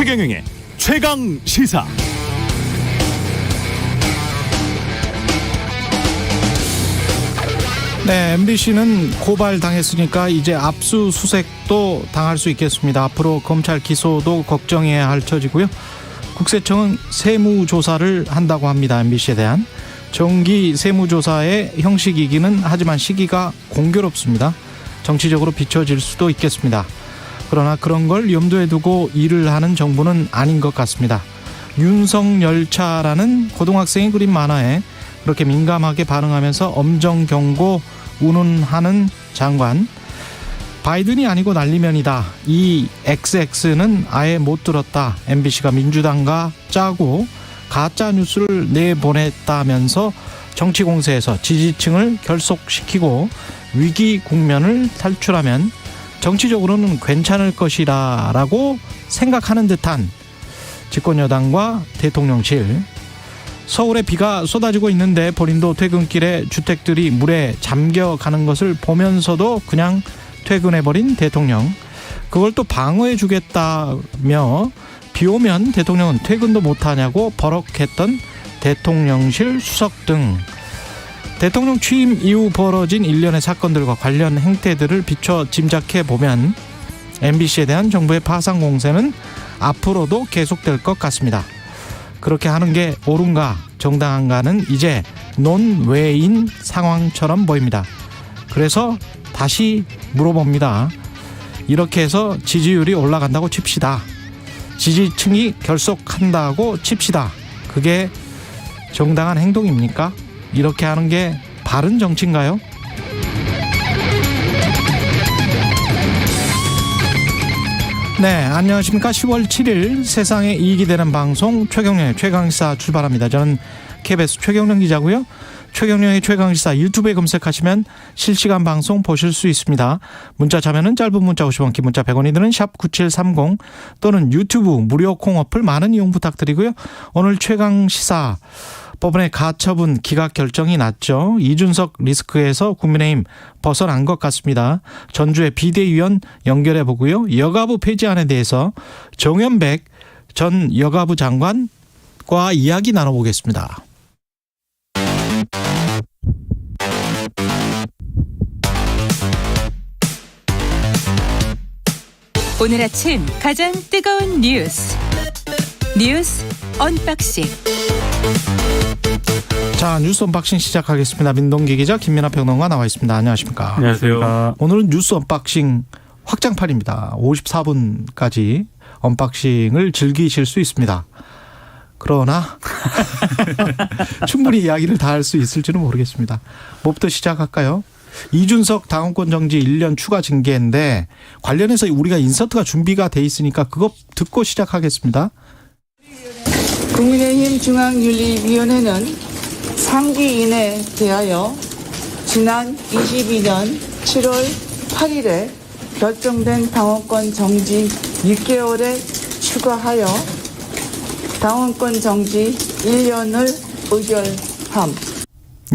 최경영의 최강 시사. 네, MBC는 고발당했으니까 이제 압수수색도 당할 수 있겠습니다. 앞으로 검찰 기소도 걱정해야 할 처지고요. 국세청은 세무조사를 한다고 합니다. MBC에 대한 정기 세무조사의 형식이기는 하지만 시기가 공교롭습니다. 정치적으로 비춰질 수도 있겠습니다. 그러나 그런 걸 염두에 두고 일을 하는 정부는 아닌 것 같습니다. 윤석열차라는 고등학생이 그린 만화에 그렇게 민감하게 반응하면서 엄정 경고 운운하는 장관. 바이든이 아니고 난리면이다. 이 XX는 아예 못 들었다. MBC가 민주당과 짜고 가짜 뉴스를 내보냈다면서 정치 공세에서 지지층을 결속시키고 위기 국면을 탈출하면 정치적으로는 괜찮을 것이라고 생각하는 듯한 집권여당과 대통령실. 서울에 비가 쏟아지고 있는데 본인도 퇴근길에 주택들이 물에 잠겨가는 것을 보면서도 그냥 퇴근해버린 대통령. 그걸 또 방어해주겠다며 비 오면 대통령은 퇴근도 못하냐고 버럭했던 대통령실 수석 등 대통령 취임 이후 벌어진 일련의 사건들과 관련 행태들을 비춰 짐작해보면 MBC에 대한 정부의 파상 공세는 앞으로도 계속될 것 같습니다. 그렇게 하는 게 옳은가 정당한가는 이제 논외인 상황처럼 보입니다. 그래서 다시 물어봅니다. 이렇게 해서 지지율이 올라간다고 칩시다. 지지층이 결속한다고 칩시다. 그게 정당한 행동입니까? 이렇게 하는 게 바른 정치인가요? 네, 안녕하십니까. 10월 7일 세상에 이익이 되는 방송 최경영의 최강시사 출발합니다. 저는 KBS 최경영 기자고요. 최경영의 최강시사 유튜브에 검색하시면 실시간 방송 보실 수 있습니다. 문자 참여는 짧은 문자 50원, 긴 문자 100원이 드는 샵9730 또는 유튜브 무료 콩 어플 많은 이용 부탁드리고요. 오늘 최강시사 법원의 가처분 기각 결정이 났죠. 이준석 리스크에서 국민의힘 벗어난 것 같습니다. 전주의 비대위원 연결해 보고요. 여가부 폐지안에 대해서 정연백 전 여가부 장관과 이야기 나눠보겠습니다. 오늘 아침 가장 뜨거운 뉴스 언박싱. 자, 뉴스 언박싱 시작하겠습니다. 민동기 기자, 김민하 평론가 나와 있습니다. 안녕하십니까? 안녕하세요. 오늘은 뉴스 언박싱 확장판입니다. 54분까지 언박싱을 즐기실 수 있습니다. 그러나 충분히 이야기를 다 할 수 있을지는 모르겠습니다. 뭐부터 시작할까요? 이준석 당원권 정지 1년 추가 징계인데 관련해서 우리가 인서트가 준비가 돼 있으니까 그거 듣고 시작하겠습니다. 국민의힘 중앙윤리위원회는 3기인에 대하여 지난 22년 7월 8일에 결정된 당원권 정지 6개월에 추가하여 당원권 정지 1년을 의결함.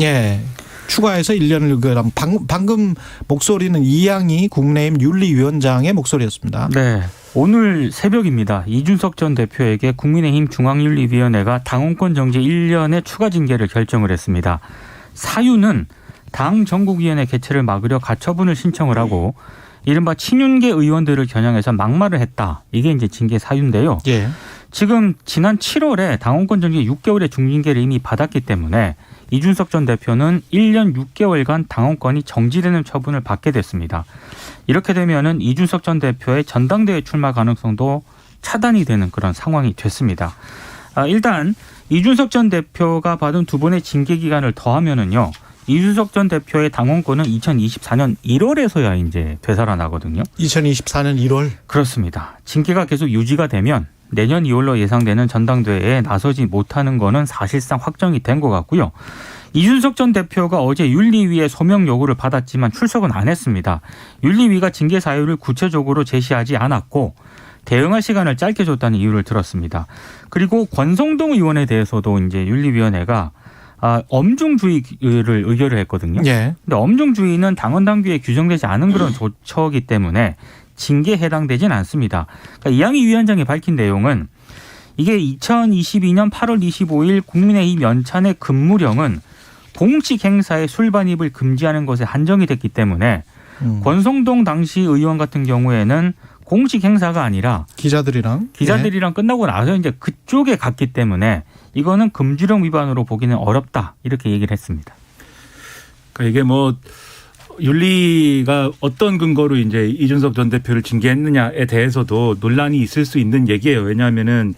예. 추가해서 1년을 의결함. 방금 목소리는 이양희 국민의힘 윤리위원장의 목소리였습니다. 네. 오늘 새벽입니다. 이준석 전 대표에게 국민의힘 중앙윤리위원회가 당원권 정지 1년의 추가 징계를 결정을 했습니다. 사유는 당 전국위원회 개최를 막으려 가처분을 신청을 하고 이른바 친윤계 의원들을 겨냥해서 막말을 했다. 이게 이제 징계 사유인데요. 예. 지금 지난 7월에 당원권 정지 6개월의 중징계를 이미 받았기 때문에 이준석 전 대표는 1년 6개월간 당원권이 정지되는 처분을 받게 됐습니다. 이렇게 되면은 이준석 전 대표의 전당대회 출마 가능성도 차단이 되는 그런 상황이 됐습니다. 일단 이준석 전 대표가 받은 두 번의 징계 기간을 더하면은요, 이준석 전 대표의 당원권은 2024년 1월에서야 이제 되살아나거든요. 2024년 1월? 그렇습니다. 징계가 계속 유지가 되면 내년 2월로 예상되는 전당대회에 나서지 못하는 거는 사실상 확정이 된 것 같고요. 이준석 전 대표가 어제 윤리위의 소명 요구를 받았지만 출석은 안 했습니다. 윤리위가 징계 사유를 구체적으로 제시하지 않았고 대응할 시간을 짧게 줬다는 이유를 들었습니다. 그리고 권성동 의원에 대해서도 이제 윤리위원회가 엄중주의를 의결을 했거든요. 예. 근데 엄중주의는 당원 당규에 규정되지 않은 그런 조처이기 때문에 징계에 해당되진 않습니다. 그러니까 이양희 위원장이 밝힌 내용은 이게 2022년 8월 25일 국민의힘 연찬의 근무령은 공식 행사에 술 반입을 금지하는 것에 한정이 됐기 때문에 권성동 당시 의원 같은 경우에는 공식 행사가 아니라 기자들이랑 끝나고 나서 이제 그쪽에 갔기 때문에 이거는 금지령 위반으로 보기는 어렵다 이렇게 얘기를 했습니다. 그러니까 이게 뭐 윤리가 어떤 근거로 이제 이준석 전 대표를 징계했느냐에 대해서도 논란이 있을 수 있는 얘기예요. 왜냐하면은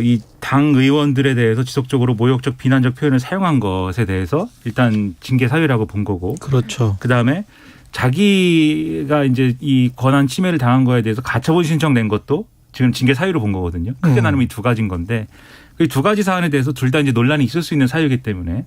이 당 의원들에 대해서 지속적으로 모욕적 비난적 표현을 사용한 것에 대해서 일단 징계 사유라고 본 거고. 그렇죠. 그다음에 자기가 이제 이 권한 침해를 당한 거에 대해서 가처분 신청 낸 것도 지금 징계 사유로 본 거거든요. 크게 나누면 이 두 가지인 건데 그 두 가지 사안에 대해서 둘 다 이제 논란이 있을 수 있는 사유이기 때문에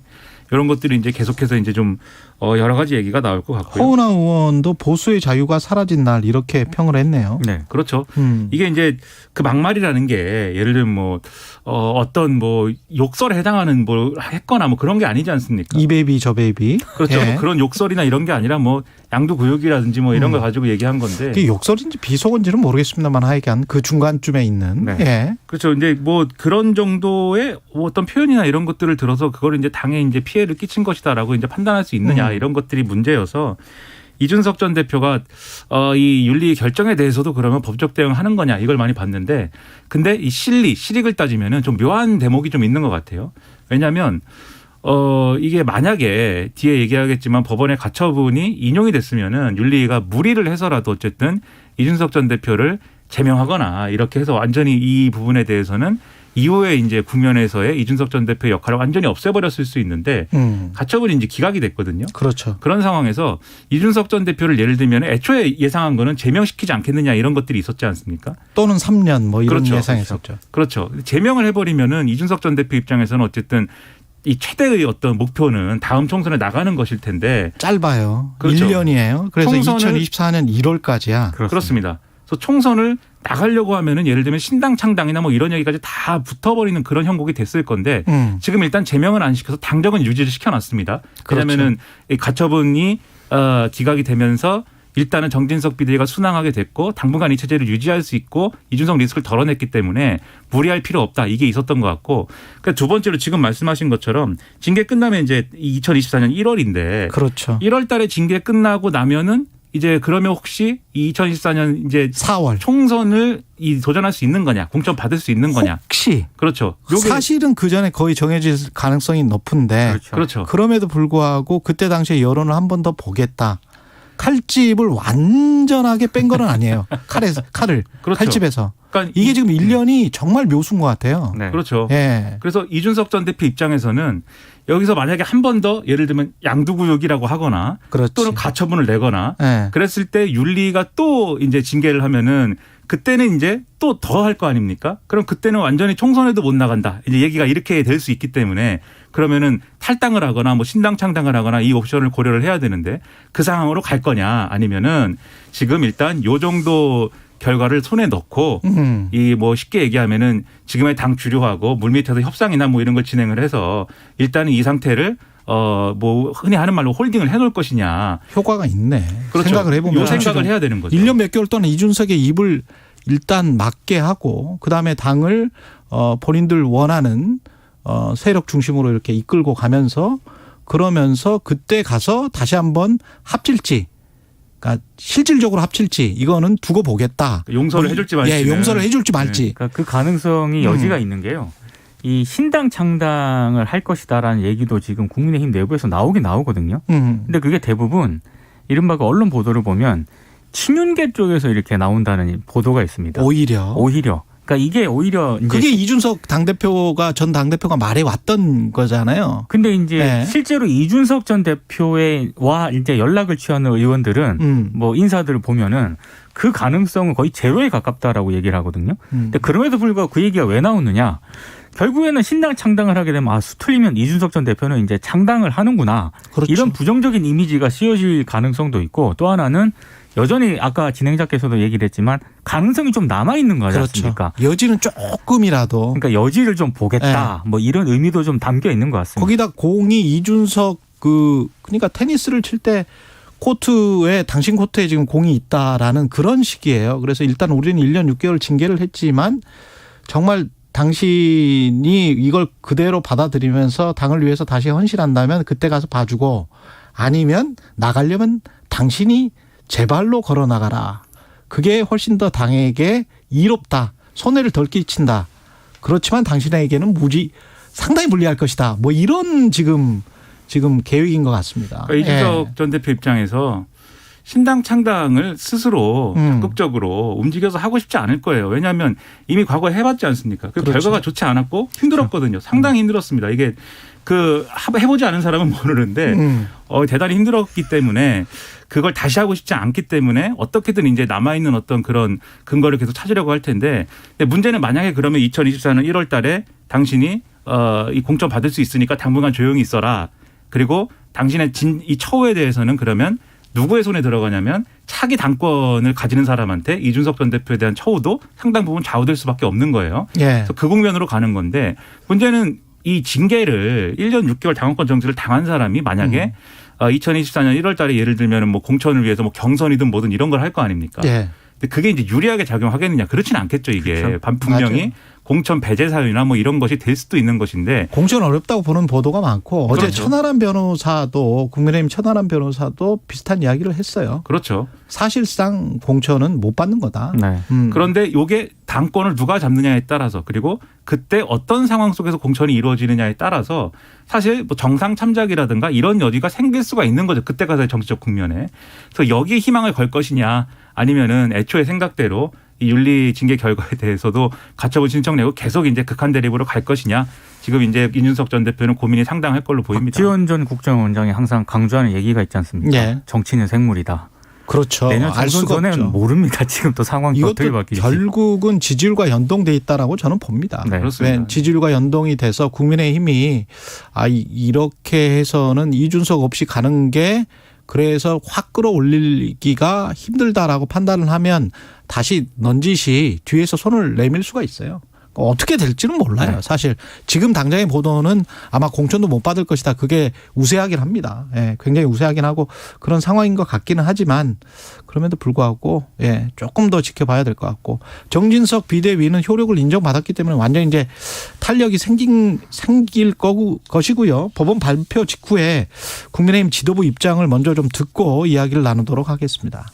이런 것들이 이제 계속해서 이제 좀 여러 가지 얘기가 나올 것 같고요. 허은하 의원도 보수의 자유가 사라진 날 이렇게 평을 했네요. 네, 그렇죠. 이게 이제 그 막말이라는 게 예를 들면 뭐 어떤 뭐 욕설에 해당하는 뭘 했거나 뭐 그런 게 아니지 않습니까? 이 베이비 저 베이비. 그렇죠. 예. 뭐 그런 욕설이나 이런 게 아니라 뭐 양두구역이라든지 뭐 이런 걸 가지고 얘기한 건데. 그게 욕설인지 비속어인지는 모르겠습니다만 하여간 그 중간쯤에 있는. 네. 예. 그렇죠. 이제 뭐 그런 정도의 어떤 표현이나 이런 것들을 들어서 그걸 이제 당에 이제 피해를 끼친 것이다라고 이제 판단할 수 있느냐 이런 것들이 문제여서 이준석 전 대표가 이 윤리 결정에 대해서도 그러면 법적 대응하는 거냐 이걸 많이 봤는데 근데 이 실익을 따지면은 좀 묘한 대목이 좀 있는 것 같아요. 왜냐하면 이게 만약에 뒤에 얘기하겠지만 법원의 가처분이 인용이 됐으면은 윤리가 무리를 해서라도 어쨌든 이준석 전 대표를 제명하거나 이렇게 해서 완전히 이 부분에 대해서는 이후에 이제 국면에서의 이준석 전 대표의 역할을 완전히 없애버렸을 수 있는데 가처분이 이제 기각이 됐거든요. 그렇죠. 그런 상황에서 이준석 전 대표를 예를 들면 애초에 예상한 거는 제명시키지 않겠느냐 이런 것들이 있었지 않습니까? 또는 3년 뭐 이런 그렇죠. 예상했었죠. 그렇죠. 제명을 해버리면은 이준석 전 대표 입장에서는 어쨌든 이 최대의 어떤 목표는 다음 총선에 나가는 것일 텐데 짧아요. 그렇죠. 1년이에요. 그래서 총선을 2024년 1월까지야. 그렇습니다. 그래서 총선을 나가려고 하면은 예를 들면 신당 창당이나 뭐 이런 얘기까지 다 붙어버리는 그런 형국이 됐을 건데 지금 일단 제명은 안 시켜서 당정은 유지를 시켜놨습니다. 왜냐하면은 이 가처분이 기각이 되면서 일단은 정진석 비대위가 순항하게 됐고 당분간 이 체제를 유지할 수 있고 이준석 리스크를 덜어냈기 때문에 무리할 필요 없다. 이게 있었던 것 같고 그러니까 두 번째로 지금 말씀하신 것처럼 징계 끝나면 이제 2024년 1월인데 그렇죠. 1월 달에 징계 끝나고 나면은 이제 그러면 혹시 2024년 이제 4월 총선을 도전할 수 있는 거냐, 공천 받을 수 있는 거냐. 혹시 그렇죠. 사실은 그 전에 거의 정해질 가능성이 높은데 그렇죠. 그럼에도 불구하고 그때 당시에 여론을 한 번 더 보겠다. 칼집을 완전하게 뺀 건 아니에요. 칼을 그렇죠. 칼집에서. 그러니까 이게 지금 1년이 정말 묘수인 것 같아요. 네. 그렇죠. 예. 그래서 이준석 전 대표 입장에서는 여기서 만약에 한 번 더 예를 들면 양두구역이라고 하거나 그렇지. 또는 가처분을 내거나 예. 그랬을 때 윤리가 또 이제 징계를 하면은 그때는 이제 또 더 할 거 아닙니까? 그럼 그때는 완전히 총선에도 못 나간다. 이제 얘기가 이렇게 될 수 있기 때문에 그러면은 탈당을 하거나 뭐 신당 창당을 하거나 이 옵션을 고려를 해야 되는데 그 상황으로 갈 거냐 아니면은 지금 일단 요 정도 결과를 손에 넣고 이 뭐 쉽게 얘기하면은 지금의 당 주류하고 물밑에서 협상이나 뭐 이런 걸 진행을 해서 일단은 이 상태를 뭐 흔히 하는 말로 홀딩을 해놓을 것이냐. 효과가 있네. 그렇죠. 생각을 해보면. 요 생각을 해야 되는 거죠. 1년 몇 개월 동안 이준석의 입을 일단 막게 하고 그다음에 당을 본인들 원하는 세력 중심으로 이렇게 이끌고 가면서 그러면서 그때 가서 다시 한번 합칠지 그러니까 실질적으로 합칠지 이거는 두고 보겠다. 용서를 해줄지 말지. 예, 용서를 해줄지 말지. 네. 그러니까 그 가능성이 여지가 있는 게요. 이 신당 창당을 할 것이다라는 얘기도 지금 국민의힘 내부에서 나오긴 나오거든요. 근데 그게 대부분 이른바 그 언론 보도를 보면 친윤계 쪽에서 이렇게 나온다는 보도가 있습니다. 오히려. 그러니까 이게 오히려 이제 그게 이준석 당대표가 전 당대표가 말해왔던 거잖아요. 근데 이제 네. 실제로 이준석 전 대표와 이제 연락을 취하는 의원들은 뭐 인사들을 보면은 그 가능성은 거의 제로에 가깝다라고 얘기를 하거든요. 근데 그럼에도 불구하고 그 얘기가 왜 나오느냐? 결국에는 신당 창당을 하게 되면 수틀리면 이준석 전 대표는 이제 창당을 하는구나. 그렇죠. 이런 부정적인 이미지가 씌워질 가능성도 있고 또 하나는 여전히 아까 진행자께서도 얘기를 했지만 가능성이 좀 남아있는 거지 않습니까? 그렇죠. 여지는 조금이라도. 그러니까 여지를 좀 보겠다. 뭐 이런 의미도 좀 담겨 있는 것 같습니다. 거기다 공이 이준석 그러니까 테니스를 칠 때 코트에 당신 코트에 지금 공이 있다라는 그런 식이에요. 그래서 일단 우리는 1년 6개월 징계를 했지만 정말 당신이 이걸 그대로 받아들이면서 당을 위해서 다시 헌신한다면 그때 가서 봐주고 아니면 나가려면 당신이 제 발로 걸어 나가라. 그게 훨씬 더 당에게 이롭다. 손해를 덜 끼친다. 그렇지만 당신에게는 상당히 불리할 것이다. 뭐 이런 지금 계획인 것 같습니다. 그러니까 이준석 전 대표 입장에서 신당 창당을 스스로 적극적으로 움직여서 하고 싶지 않을 거예요. 왜냐하면 이미 과거에 해봤지 않습니까? 그 그렇죠. 결과가 좋지 않았고 힘들었거든요. 상당히 힘들었습니다. 이게 해보지 않은 사람은 모르는데 대단히 힘들었기 때문에 그걸 다시 하고 싶지 않기 때문에 어떻게든 이제 남아있는 어떤 그런 근거를 계속 찾으려고 할 텐데 근데 문제는 만약에 그러면 2024년 1월 달에 당신이 이 공천 받을 수 있으니까 당분간 조용히 있어라. 그리고 당신의 이 처우에 대해서는 그러면 누구의 손에 들어가냐면 차기 당권을 가지는 사람한테 이준석 전 대표에 대한 처우도 상당 부분 좌우될 수밖에 없는 거예요. 예. 그래서 그 국면으로 가는 건데 문제는 이 징계를 1년 6개월 당원권 정지를 당한 사람이 만약에 2024년 1월 달에 예를 들면 뭐 공천을 위해서 뭐 경선이든 뭐든 이런 걸 할 거 아닙니까? 예. 근데 그게 이제 유리하게 작용하겠느냐? 그렇지는 않겠죠, 이게. 그렇죠. 분명히 맞아요. 공천 배제 사유나 뭐 이런 것이 될 수도 있는 것인데 공천 어렵다고 보는 보도가 많고 어제 그렇죠. 천하람 변호사도 국민의힘 천하람 변호사도 비슷한 이야기를 했어요. 그렇죠. 사실상 공천은 못 받는 거다. 네. 그런데 이게 당권을 누가 잡느냐에 따라서 그리고 그때 어떤 상황 속에서 공천이 이루어지느냐에 따라서 사실 뭐 정상 참작이라든가 이런 여지가 생길 수가 있는 거죠. 그때 가서의 정치적 국면에. 그래서 여기에 희망을 걸 것이냐 아니면은 애초에 생각대로 이 윤리 징계 결과에 대해서도 가처분 신청 내고 계속 이제 극한 대립으로 갈 것이냐. 지금 이제 이준석 전 대표는 고민이 상당할 걸로 보입니다. 박지원 전 국정원장이 항상 강조하는 얘기가 있지 않습니까? 예. 정치는 생물이다. 그렇죠. 내년 알 총선 수가 전에는 없죠. 모릅니다. 지금 또 상황이 어떻게 이것도 바뀔지. 결국은 지지율과 연동돼 있다라고 저는 봅니다. 네. 그렇습니다. 왜 지지율과 연동이 돼서 국민의힘이 이렇게 해서는 이준석 없이 가는 게 그래서 확 끌어올리기가 힘들다라고 판단을 하면 다시 넌지시 뒤에서 손을 내밀 수가 있어요. 어떻게 될지는 몰라요. 사실 지금 당장의 보도는 아마 공천도 못 받을 것이다. 그게 우세하긴 합니다. 예, 굉장히 우세하긴 하고 그런 상황인 것 같기는 하지만 그럼에도 불구하고 조금 더 지켜봐야 될 것 같고 정진석 비대위는 효력을 인정받았기 때문에 완전 이제 탄력이 생길 것이고요. 법원 발표 직후에 국민의힘 지도부 입장을 먼저 좀 듣고 이야기를 나누도록 하겠습니다.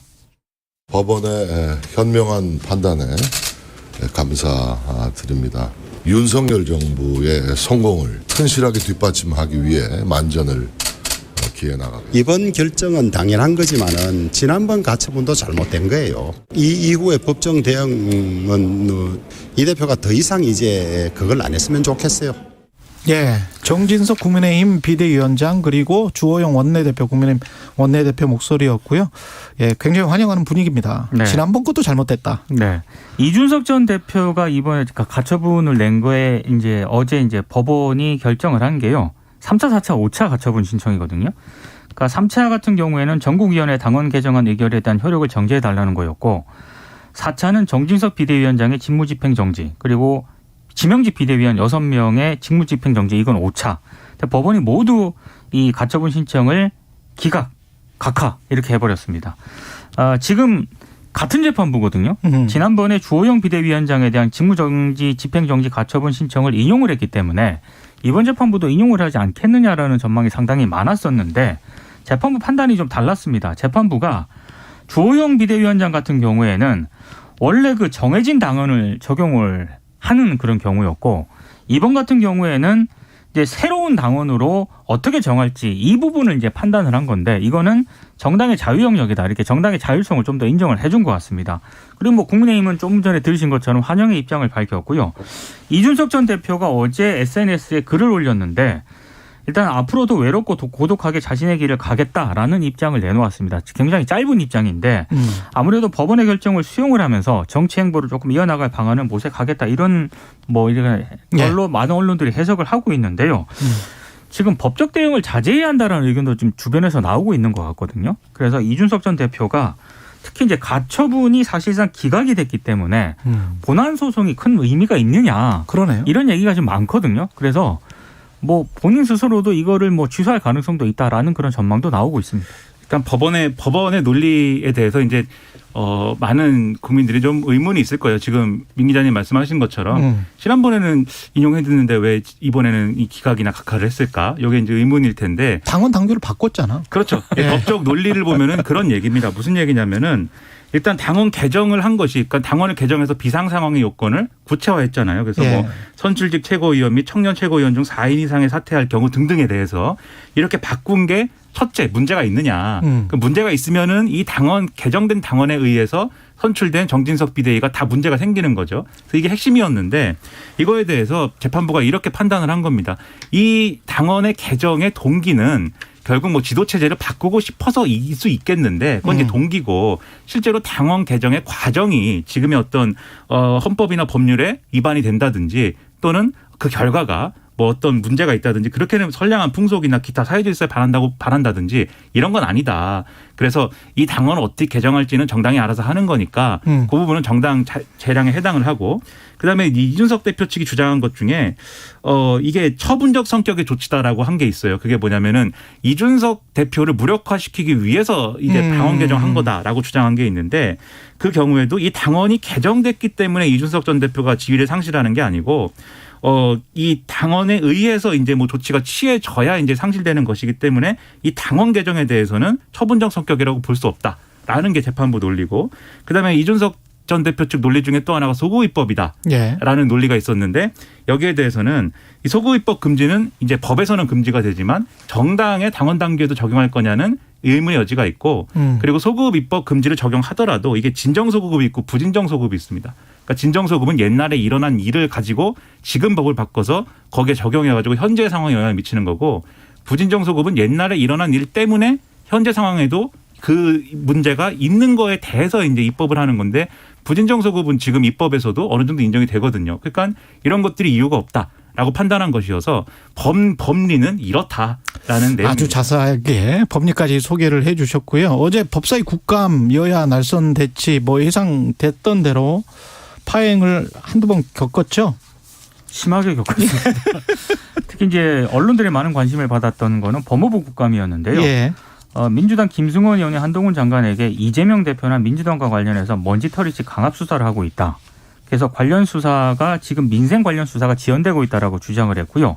법원의 현명한 판단에 감사드립니다. 윤석열 정부의 성공을 튼실하게 뒷받침하기 위해 만전을 기해 나갑니다. 이번 결정은 당연한 거지만은 지난번 가처분도 잘못된 거예요. 이 이후의 법정 대응은 이 대표가 더 이상 이제 그걸 안 했으면 좋겠어요. 예, 정진석 국민의힘 비대위원장 그리고 주호영 원내대표 국민의힘 원내대표 목소리였고요. 예, 굉장히 환영하는 분위기입니다. 네. 지난번 것도 잘못됐다. 네. 이준석 전 대표가 이번에 가처분을 낸 거에 이제 어제 이제 법원이 결정을 한 게요. 3차, 4차, 5차 가처분 신청이거든요. 그러니까 3차 같은 경우에는 전국위원회 당원 개정안 의결에 대한 효력을 정지해 달라는 거였고 4차는 정진석 비대위원장의 직무집행 정지 그리고 지명직 비대위원 6명의 직무집행 정지 이건 5차. 법원이 모두 이 가처분 신청을 기각, 각하 이렇게 해버렸습니다. 지금 같은 재판부거든요. 지난번에 주호영 비대위원장에 대한 직무정지, 집행정지 가처분 신청을 인용을 했기 때문에 이번 재판부도 인용을 하지 않겠느냐라는 전망이 상당히 많았었는데 재판부 판단이 좀 달랐습니다. 재판부가 주호영 비대위원장 같은 경우에는 원래 그 정해진 당원을 적용을 하는 그런 경우였고 이번 같은 경우에는 이제 새로운 당원으로 어떻게 정할지 이 부분을 이제 판단을 한 건데 이거는 정당의 자유 영역이다 이렇게 정당의 자율성을 좀 더 인정을 해준 것 같습니다. 그리고 뭐 국민의힘은 조금 전에 들으신 것처럼 환영의 입장을 밝혔고요. 이준석 전 대표가 어제 SNS에 글을 올렸는데 일단 앞으로도 외롭고 고독하게 자신의 길을 가겠다라는 입장을 내놓았습니다. 굉장히 짧은 입장인데 아무래도 법원의 결정을 수용을 하면서 정치 행보를 조금 이어나갈 방안을 모색하겠다 이런 뭐 이런 걸로 많은 언론들이 해석을 하고 있는데요. 지금 법적 대응을 자제해야 한다라는 의견도 좀 주변에서 나오고 있는 것 같거든요. 그래서 이준석 전 대표가 특히 이제 가처분이 사실상 기각이 됐기 때문에 본안 소송이 큰 의미가 있느냐 그러네요. 이런 얘기가 좀 많거든요. 그래서 뭐 본인 스스로도 이거를 뭐 취소할 가능성도 있다라는 그런 전망도 나오고 있습니다. 일단 법원의 논리에 대해서 이제 많은 국민들이 좀 의문이 있을 거예요. 지금 민 기자님 말씀하신 것처럼 지난번에는 인용해 드는데 왜 이번에는 이 기각이나 각하를 했을까? 이게 이제 의문일 텐데. 당원 당규를 바꿨잖아. 그렇죠. 네. 법적 논리를 보면은 그런 얘기입니다. 무슨 얘기냐면은 일단 당원 개정을 한 것이, 그러니까 당원을 개정해서 비상 상황의 요건을 구체화했잖아요. 그래서 예. 뭐 선출직 최고위원 및 청년 최고위원 중 4인 이상의 사퇴할 경우 등등에 대해서 이렇게 바꾼 게 첫째 문제가 있느냐. 그 문제가 있으면은 이 당원 개정된 당원에 의해서 선출된 정진석 비대위가 다 문제가 생기는 거죠. 그래서 이게 핵심이었는데 이거에 대해서 재판부가 이렇게 판단을 한 겁니다. 이 당원의 개정의 동기는 결국 뭐 지도체제를 바꾸고 싶어서일 수 있겠는데 그건 이제 동기고 실제로 당원 개정의 과정이 지금의 어떤 헌법이나 법률에 위반이 된다든지 또는 그 결과가 뭐 어떤 문제가 있다든지 그렇게는 선량한 풍속이나 기타 사회질서에 반한다든지 이런 건 아니다. 그래서 이 당원을 어떻게 개정할지는 정당이 알아서 하는 거니까 그 부분은 정당 재량에 해당을 하고 그다음에 이준석 대표 측이 주장한 것 중에 이게 처분적 성격의 조치다라고 한 게 있어요. 그게 뭐냐면은 이준석 대표를 무력화시키기 위해서 이제 당원 개정한 거다라고 주장한 게 있는데 그 경우에도 이 당원이 개정됐기 때문에 이준석 전 대표가 지위를 상실하는 게 아니고 이 당원에 의해서 이제 뭐 조치가 취해져야 이제 상실되는 것이기 때문에 이 당원 개정에 대해서는 처분적 성격이라고 볼 수 없다라는 게 재판부 논리고 그다음에 이준석 전 대표 측 논리 중에 또 하나가 소구입법이다라는 예. 논리가 있었는데 여기에 대해서는 이 소구입법 금지는 이제 법에서는 금지가 되지만 정당의 당원 당규에도 적용할 거냐는 의문의 여지가 있고 그리고 소급입법 금지를 적용하더라도 이게 진정소급이 있고 부진정소급이 있습니다. 그러니까 진정소급은 옛날에 일어난 일을 가지고 지금 법을 바꿔서 거기에 적용해가지고 현재 상황에 영향을 미치는 거고 부진정소급은 옛날에 일어난 일 때문에 현재 상황에도 그 문제가 있는 거에 대해서 이제 입법을 하는 건데 부진정소급은 지금 입법에서도 어느 정도 인정이 되거든요. 그러니까 이런 것들이 이유가 없다라고 판단한 것이어서 법리는 이렇다라는 내용. 아주 자세하게 법리까지 소개를 해 주셨고요. 어제 법사위 국감 여야 날선 대치 뭐 예상됐던 대로 파행을 한두 번 겪었죠. 심하게 겪었습니다. 특히 이제 언론들의 많은 관심을 받았던 거는 법무부 국감이었는데요. 예. 민주당 김승원 의원이 한동훈 장관에게 이재명 대표나 민주당과 관련해서 먼지털이식 강압 수사를 하고 있다. 그래서 관련 수사가 지금 민생 관련 수사가 지연되고 있다라고 주장을 했고요.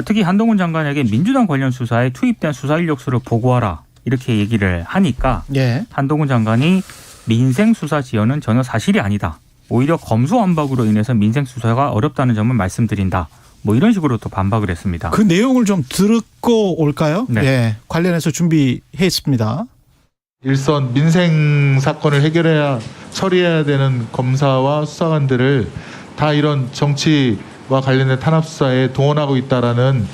특히 한동훈 장관에게 민주당 관련 수사에 투입된 수사 인력수를 보고하라 이렇게 얘기를 하니까 예. 한동훈 장관이 민생 수사 지연은 전혀 사실이 아니다. 오히려 검수완박으로 인해서 민생 수사가 어렵다는 점을 말씀드린다. 뭐 이런 식으로 또 반박을 했습니다. 그 내용을 좀 듣고 올까요? 네. 예. 관련해서 준비했습니다. 일선 민생 사건을 해결해야 처리해야 되는 검사와 수사관들을 다 이런 정치와 관련된 탄압 수사에 동원하고 있다라는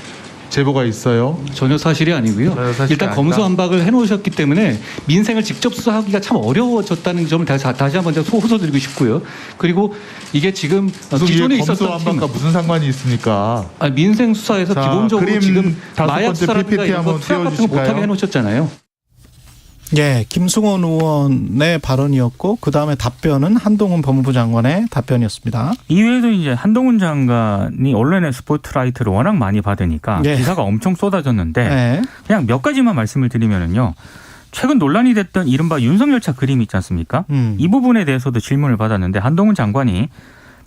제보가 있어요. 전혀 사실이 아니고요. 사실이 일단 아니다. 검수완박을 해놓으셨기 때문에 민생을 직접 수사하기가 참 어려워졌다는 점을 다시 한번 호소드리고 싶고요. 그리고 이게 지금 기존에 있었던 검수완박과 무슨 상관이 있습니까? 민생 수사에서 자, 기본적으로 그림 지금 다섯 마약 번째 수사라든가 PPT 이런 거 한번 투약 같은 거 못하게 띄워주실까요? 해놓으셨잖아요. 예, 김승원 의원의 발언이었고 그 다음에 답변은 한동훈 법무부 장관의 답변이었습니다. 이외에도 이제 한동훈 장관이 언론의 스포트라이트를 워낙 많이 받으니까 예. 기사가 엄청 쏟아졌는데 예. 그냥 몇 가지만 말씀을 드리면은요. 최근 논란이 됐던 이른바 윤석열차 그림 있지 않습니까? 이 부분에 대해서도 질문을 받았는데 한동훈 장관이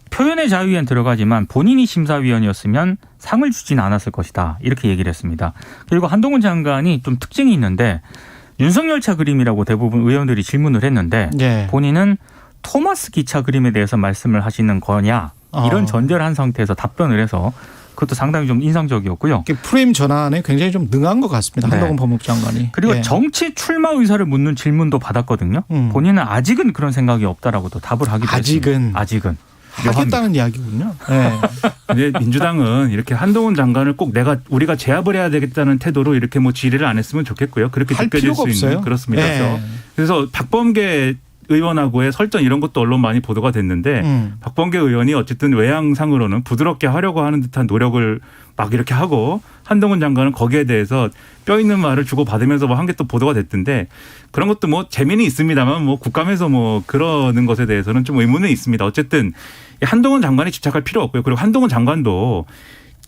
표현의 자유엔 들어가지만 본인이 심사위원이었으면 상을 주진 않았을 것이다. 이렇게 얘기를 했습니다. 그리고 한동훈 장관이 좀 특징이 있는데 윤석열차 그림이라고 대부분 의원들이 질문을 했는데 예. 본인은 토마스 기차 그림에 대해서 말씀을 하시는 거냐 이런 전제를 한 상태에서 답변을 해서 그것도 상당히 좀 인상적이었고요. 프레임 전환에 굉장히 좀 능한 것 같습니다. 네. 한동훈 법무부 장관이. 그리고 예. 정치 출마 의사를 묻는 질문도 받았거든요. 본인은 아직은 그런 생각이 없다라고 또 답을 하기도 했습니다. 아직은. 하겠다는 이야기군요. 네. 근데 민주당은 이렇게 한동훈 장관을 꼭 우리가 제압을 해야 되겠다는 태도로 이렇게 뭐 지휘를 안 했으면 좋겠고요. 그렇게 할 느껴질 필요가 수 있는 없어요. 그렇습니다. 네. 그래서 박범계 의원하고의 설전 이런 것도 언론 많이 보도가 됐는데 박범계 의원이 어쨌든 외양상으로는 부드럽게 하려고 하는 듯한 노력을 막 이렇게 하고 한동훈 장관은 거기에 대해서 뼈 있는 말을 주고받으면서 뭐 한 게 또 보도가 됐던데 그런 것도 뭐 재미는 있습니다만 뭐 국감에서 뭐 그러는 것에 대해서는 좀 의문은 있습니다. 어쨌든 한동훈 장관이 집착할 필요 없고요. 그리고 한동훈 장관도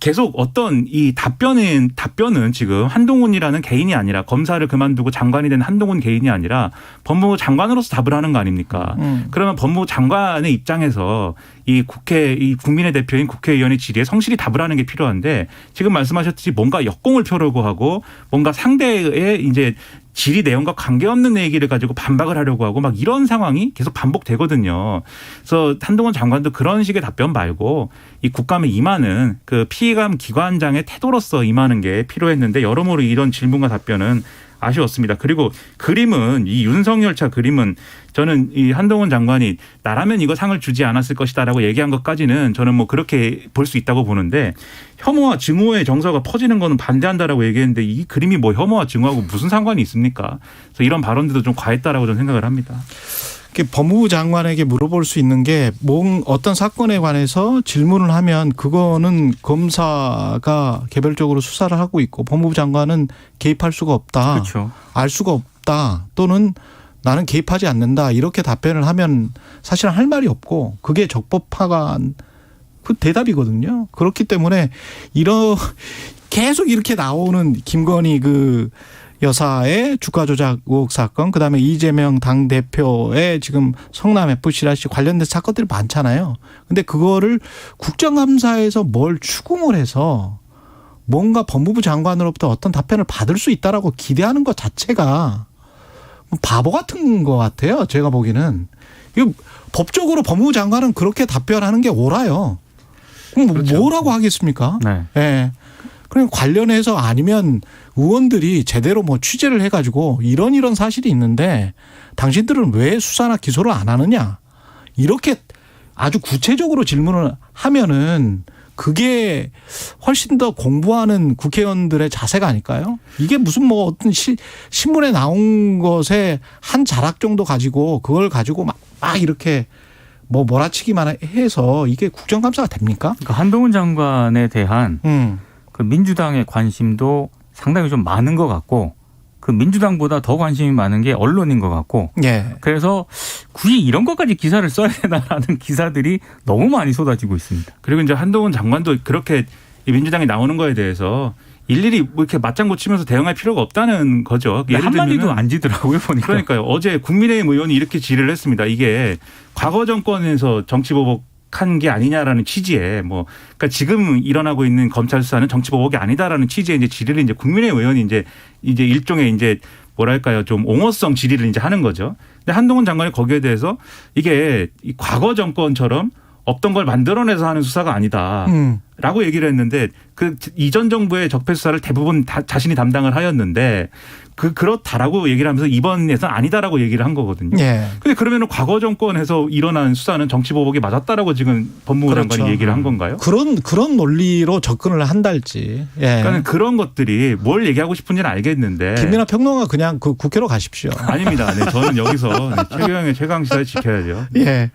계속 어떤 이 답변은 지금 한동훈이라는 개인이 아니라 검사를 그만두고 장관이 된 한동훈 개인이 아니라 법무부 장관으로서 답을 하는 거 아닙니까? 그러면 법무부 장관의 입장에서 이 국민의 대표인 국회의원의 질의에 성실히 답을 하는 게 필요한데 지금 말씀하셨듯이 뭔가 역공을 펴려고 하고 뭔가 상대의 이제 질의 내용과 관계없는 얘기를 가지고 반박을 하려고 하고 막 이런 상황이 계속 반복되거든요. 그래서 한동훈 장관도 그런 식의 답변 말고 이 국감에 임하는 그 피의감 기관장의 태도로서 임하는 게 필요했는데 여러모로 이런 질문과 답변은 아쉬웠습니다. 그리고 그림은 이 윤석열 차 그림은 저는 이 한동훈 장관이 나라면 이거 상을 주지 않았을 것이다라고 얘기한 것까지는 저는 뭐 그렇게 볼 수 있다고 보는데 혐오와 증오의 정서가 퍼지는 거는 반대한다라고 얘기했는데 이 그림이 뭐 혐오와 증오하고 무슨 상관이 있습니까? 그래서 이런 발언들도 좀 과했다라고 저는 생각을 합니다. 법무부 장관에게 물어볼 수 있는 게 어떤 사건에 관해서 질문을 하면 그거는 검사가 개별적으로 수사를 하고 있고 법무부 장관은 개입할 수가 없다. 그렇죠. 알 수가 없다. 또는 나는 개입하지 않는다. 이렇게 답변을 하면 사실은 할 말이 없고 그게 적법한 그 대답이거든요. 그렇기 때문에 계속 이렇게 나오는 김건희 그 여사의 주가 조작 의혹 사건, 그다음에 이재명 당대표의 지금 성남 FC 관련된 사건들이 많잖아요. 근데 그거를 국정감사에서 뭘 추궁을 해서 뭔가 법무부 장관으로부터 어떤 답변을 받을 수 있다라고 기대하는 것 자체가 바보 같은 것 같아요. 제가 보기에는. 이거 법적으로 법무부 장관은 그렇게 답변하는 게 옳아요. 그럼 그렇죠. 뭐라고 하겠습니까? 네. 네. 그럼 관련해서 아니면 의원들이 제대로 뭐 취재를 해가지고 이런 사실이 있는데 당신들은 왜 수사나 기소를 안 하느냐 이렇게 아주 구체적으로 질문을 하면은 그게 훨씬 더 공부하는 국회의원들의 자세가 아닐까요? 이게 무슨 뭐 어떤 신문에 나온 것에 한 자락 정도 가지고 그걸 가지고 막 이렇게 뭐 몰아치기만 해서 이게 국정감사가 됩니까? 그러니까 한동훈 장관에 대한 그 민주당의 관심도 상당히 좀 많은 것 같고 그 민주당보다 더 관심이 많은 게 언론인 것 같고 예. 그래서 굳이 이런 것까지 기사를 써야 되나라는 기사들이 너무 많이 쏟아지고 있습니다. 그리고 이제 한동훈 장관도 그렇게 민주당이 나오는 거에 대해서 일일이 뭐 이렇게 맞장구 치면서 대응할 필요가 없다는 거죠. 예를 한마디도 안 지더라고요 보니까. 그러니까요. 어제 국민의힘 의원이 이렇게 질의를 했습니다. 이게 과거 정권에서 정치보복한 게 아니냐라는 취지에 그러니까 지금 일어나고 있는 검찰 수사는 정치보복이 아니다라는 취지의 이제 질의를 이제 국민의힘 의원이 이제 일종의 이제 뭐랄까요 좀 옹호성 질의를 이제 하는 거죠. 근데 한동훈 장관이 거기에 대해서 이게 이 과거 정권처럼 없던 걸 만들어내서 하는 수사가 아니다라고 얘기를 했는데 그 이전 정부의 적폐 수사를 대부분 자신이 담당을 하였는데 그렇다라고 얘기를 하면서 이번에서는 아니다라고 얘기를 한 거거든요. 예. 근데 그러면 과거 정권에서 일어난 수사는 정치보복이 맞았다라고 지금 법무부 그렇죠. 장관이 얘기를 한 건가요? 그런 논리로 접근을 한달지. 예. 그러니까 그런 것들이 뭘 얘기하고 싶은지는 알겠는데. 김민하 평론가 그냥 그 국회로 가십시오. 아닙니다. 네, 저는 여기서 최경영의 최강시사를 지켜야죠. 예.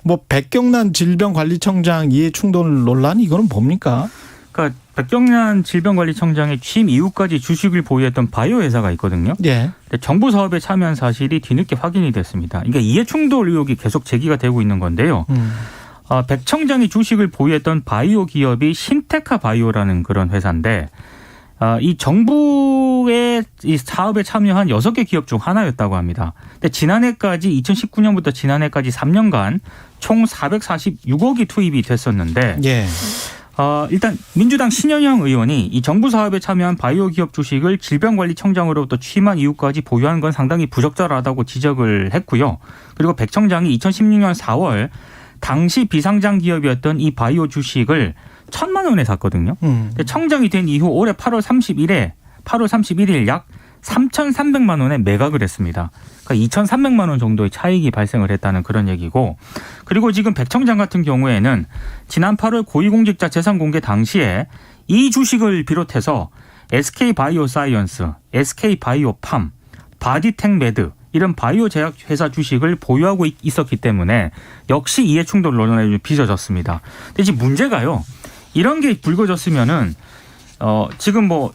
뭐 백경란 질병관리청장 이해충돌 논란 이거는 뭡니까? 그러니까 백경란 질병관리청장의 취임 이후까지 주식을 보유했던 바이오 회사가 있거든요. 예. 정부 사업에 참여한 사실이 뒤늦게 확인이 됐습니다. 그러니까 이해충돌 의혹이 계속 제기가 되고 있는 건데요. 백 청장이 주식을 보유했던 바이오 기업이 신테카 바이오라는 그런 회사인데 이 정부의 이 사업에 참여한 6개 기업 중 하나였다고 합니다. 근데 지난해까지 2019년부터 지난해까지 3년간 총 446억이 투입이 됐었는데 예. 일단 민주당 신현영 의원이 이 정부 사업에 참여한 바이오 기업 주식을 질병관리청장으로부터 취임한 이후까지 보유한 건 상당히 부적절하다고 지적을 했고요. 그리고 백 청장이 2016년 4월 당시 비상장 기업이었던 이 바이오 주식을 1,000만 원에 샀거든요. 청장이 된 이후 올해 8월 31일 약 3,300만 원에 매각을 했습니다. 그러니까 2,300만 원 정도의 차익이 발생을 했다는 그런 얘기고 그리고 지금 백 청장 같은 경우에는 지난 8월 고위공직자 재산 공개 당시에 이 주식을 비롯해서 SK바이오사이언스, SK바이오팜, 바디텍메드 이런 바이오 제약 회사 주식을 보유하고 있었기 때문에 역시 이해충돌 논란에 빚어졌습니다. 근데 지금 문제가요. 이런 게 불거졌으면은 지금 뭐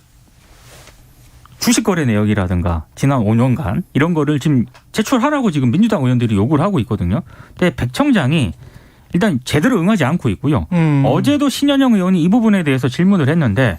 주식거래 내역이라든가 지난 5년간 이런 거를 지금 제출하라고 지금 민주당 의원들이 요구를 하고 있거든요. 근데 백 청장이 일단 제대로 응하지 않고 있고요. 어제도 신현영 의원이 이 부분에 대해서 질문을 했는데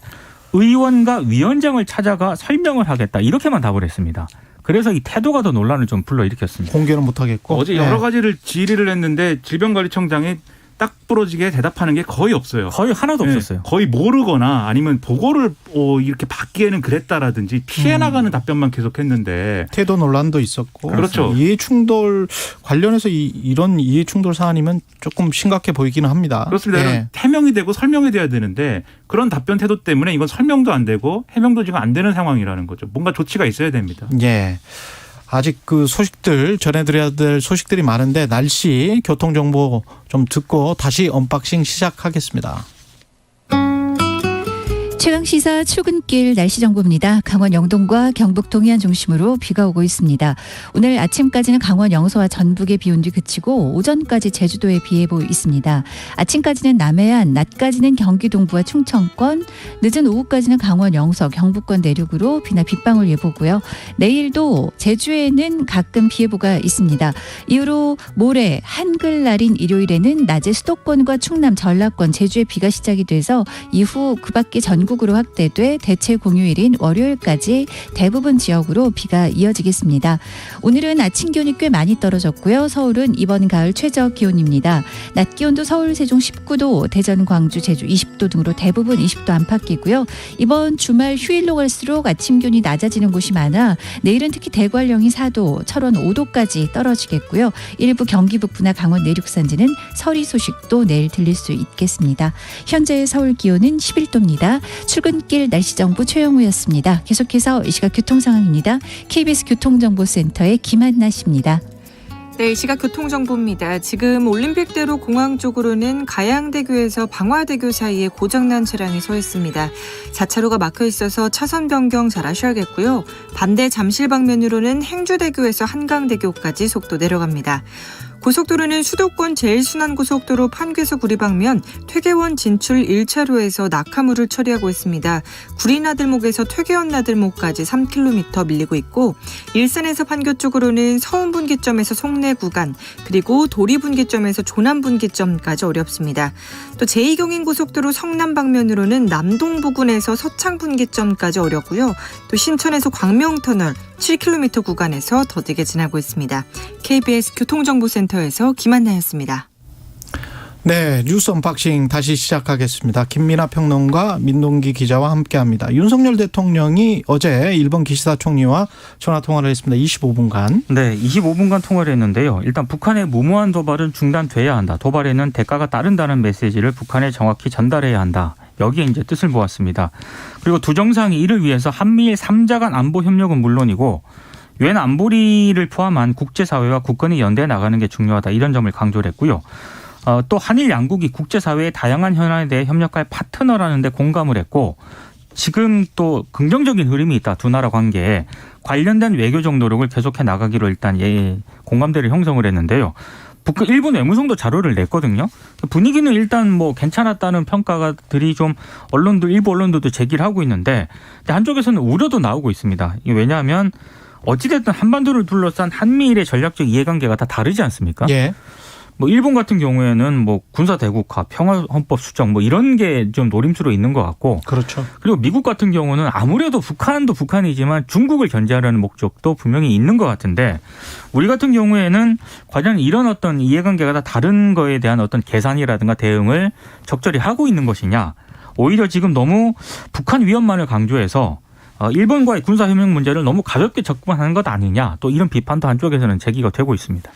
의원과 위원장을 찾아가 설명을 하겠다 이렇게만 답을 했습니다. 그래서 이 태도가 더 논란을 좀 불러일으켰습니다. 공개는 못하겠고. 어제 여러 가지를 질의를 했는데 질병관리청장이 딱 부러지게 대답하는 게 거의 없어요. 거의 하나도 없었어요. 거의 모르거나 아니면 보고를 이렇게 받기에는 그랬다라든지 피해 나가는 답변만 계속했는데 태도 논란도 있었고. 그렇죠. 이해충돌 관련해서 이런 이해충돌 사안이면 조금 심각해 보이기는 합니다. 그렇습니다. 예. 해명이 되고 설명이 돼야 되는데 그런 답변 태도 때문에 이건 설명도 안 되고 해명도 지금 안 되는 상황이라는 거죠. 뭔가 조치가 있어야 됩니다. 예. 아직 그 소식들 전해드려야 될 소식들이 많은데 날씨 교통정보 좀 듣고 다시 언박싱 시작하겠습니다. 최강시사 출근길 날씨 정보입니다. 강원 영동과 경북 동해안 중심으로 비가 오고 있습니다. 오늘 아침까지는 강원 영서와 전북에 비 온 뒤 그치고 오전까지 제주도에 비 예보 있습니다. 아침까지는 남해안, 낮까지는 경기 동부와 충청권, 늦은 오후까지는 강원 영서, 경북권 내륙으로 비나 빗방울 예보고요. 내일도 제주에는 가끔 비 예보가 있습니다. 이후로 모레 한글날인 일요일에는 낮에 수도권과 충남, 전라권, 제주에 비가 시작이 돼서 이후 그 밖에 전국으로 확대돼 대체 공휴일인 월요일까지 대부분 지역으로 비가 이어지겠습니다. 오늘은 아침 기온이 꽤 많이 떨어졌고요. 서울은 이번 가을 최저 기온입니다. 낮 기온도 서울, 세종 19도, 대전, 광주, 제주 20도 등으로 대부분 20도 안팎이고요. 이번 주말 휴일로 갈수록 아침 기온이 낮아지는 곳이 많아 내일은 특히 대관령이 4도, 철원 5도까지 떨어지겠고요. 일부 경기 북부나 강원 내륙 산지는 서리 소식도 내일 들릴 수 있겠습니다. 현재 서울 기온은 11도입니다. 출근길 날씨정보 최영우였습니다. 계속해서 이 시각 교통 상황입니다. KBS 교통정보센터의 김한나 씨입니다. 네, 이 시각 교통정보입니다. 지금 올림픽대로 공항 쪽으로는 가양대교에서 방화대교 사이에 고장난 차량이 서 있습니다. 4차로가 막혀 있어서 차선 변경 잘 하셔야겠고요. 반대 잠실 방면으로는 행주대교에서 한강대교까지 속도 내려갑니다. 고속도로는 수도권 제일순환고속도로 판교에서 구리 방면 퇴계원 진출 1차로에서 낙하물을 처리하고 있습니다. 구리나들목에서 퇴계원나들목까지 3km 밀리고 있고 일산에서 판교 쪽으로는 서운분기점에서 송내 구간 그리고 도리분기점에서 조남분기점까지 어렵습니다. 또 제2경인고속도로 성남 방면으로는 남동부근에서 서창분기점까지 어렵고요. 또 신천에서 광명터널 7km 구간에서 더디게 지나고 있습니다. KBS 교통정보센터에서 김한나였습니다. 네, 뉴스 언박싱 다시 시작하겠습니다. 김민하 평론가 민동기 기자와 함께합니다. 윤석열 대통령이 어제 일본 기시다 총리와 전화통화를 했습니다. 25분간. 네, 25분간 통화를 했는데요. 일단 북한의 무모한 도발은 중단돼야 한다. 도발에는 대가가 따른다는 메시지를 북한에 정확히 전달해야 한다. 여기에 이제 뜻을 모았습니다. 그리고 두 정상이 이를 위해서 한미일 3자 간 안보 협력은 물론이고 유엔 안보리를 포함한 국제사회와 국권이 연대해 나가는 게 중요하다. 이런 점을 강조를 했고요. 또 한일 양국이 국제사회의 다양한 현안에 대해 협력할 파트너라는 데 공감을 했고 지금 또 긍정적인 흐름이 있다. 두 나라 관계에 관련된 외교적 노력을 계속해 나가기로 일단 공감대를 형성을 했는데요. 일본 외무성도 자료를 냈거든요. 분위기는 일단 뭐 괜찮았다는 평가들이 좀 일부 언론들도 제기를 하고 있는데 한쪽에서는 우려도 나오고 있습니다. 이게 왜냐하면 어찌됐든 한반도를 둘러싼 한미일의 전략적 이해관계가 다 다르지 않습니까? 예. 뭐 일본 같은 경우에는 뭐 군사 대국화, 평화 헌법 수정 뭐 이런 게 좀 노림수로 있는 것 같고, 그렇죠. 그리고 미국 같은 경우는 아무래도 북한도 북한이지만 중국을 견제하려는 목적도 분명히 있는 것 같은데, 우리 같은 경우에는 과연 이런 어떤 이해관계가 다 다른 거에 대한 어떤 계산이라든가 대응을 적절히 하고 있는 것이냐, 오히려 지금 너무 북한 위협만을 강조해서 일본과의 군사협력 문제를 너무 가볍게 접근하는 것 아니냐, 또 이런 비판도 한쪽에서는 제기가 되고 있습니다.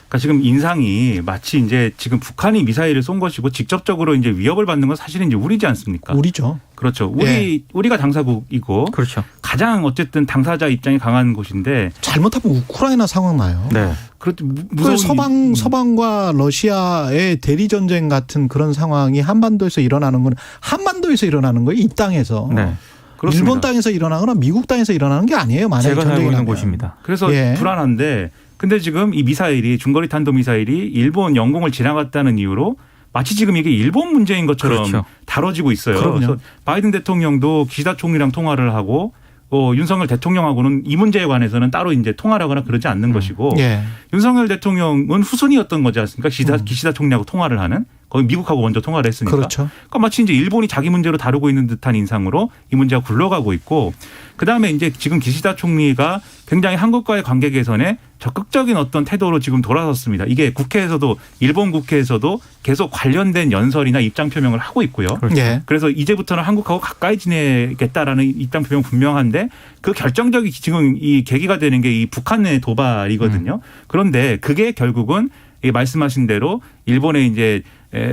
그러니까 지금 인상이 마치 이제 지금 북한이 미사일을 쏜 것이고 직접적으로 이제 위협을 받는 건 사실은 이제 우리지 않습니까? 우리죠. 그렇죠. 예. 우리가 당사국이고, 그렇죠. 가장 어쨌든 당사자 입장이 강한 곳인데 잘못하면 우크라이나 상황 나요. 네. 그렇죠. 무서운 서방과 러시아의 대리 전쟁 같은 그런 상황이 한반도에서 일어나는 건 한반도에서 일어나는 거예요. 이 땅에서. 네. 그렇습니다. 일본 땅에서 일어나거나 미국 땅에서 일어나는 게 아니에요. 만약에 제가 살고 전쟁이 있는 나면. 곳입니다. 그래서 예. 불안한데, 근데 지금 이 미사일이 중거리 탄도 미사일이 일본 영공을 지나갔다는 이유로 마치 지금 이게 일본 문제인 것처럼 그렇죠. 다뤄지고 있어요. 그럼요. 그래서 바이든 대통령도 기시다 총리랑 통화를 하고 윤석열 대통령하고는 이 문제에 관해서는 따로 이제 통화를 하거나 그러지 않는 것이고 예. 윤석열 대통령은 후순위였던 거지 않습니까? 기시다 총리하고 통화를 하는. 거기 미국하고 먼저 통화를 했으니까. 그렇죠. 그러니까 마치 이제 일본이 자기 문제로 다루고 있는 듯한 인상으로 이 문제가 굴러가고 있고 그다음에 이제 지금 기시다 총리가 굉장히 한국과의 관계 개선에 적극적인 어떤 태도로 지금 돌아섰습니다. 이게 국회에서도 일본 국회에서도 계속 관련된 연설이나 입장 표명을 하고 있고요. 예. 그래서 이제부터는 한국하고 가까이 지내겠다라는 입장 표명 분명한데 그 결정적인 지금 이 계기가 되는 게 이 북한의 도발이거든요. 그런데 그게 결국은 말씀하신 대로 일본의 이제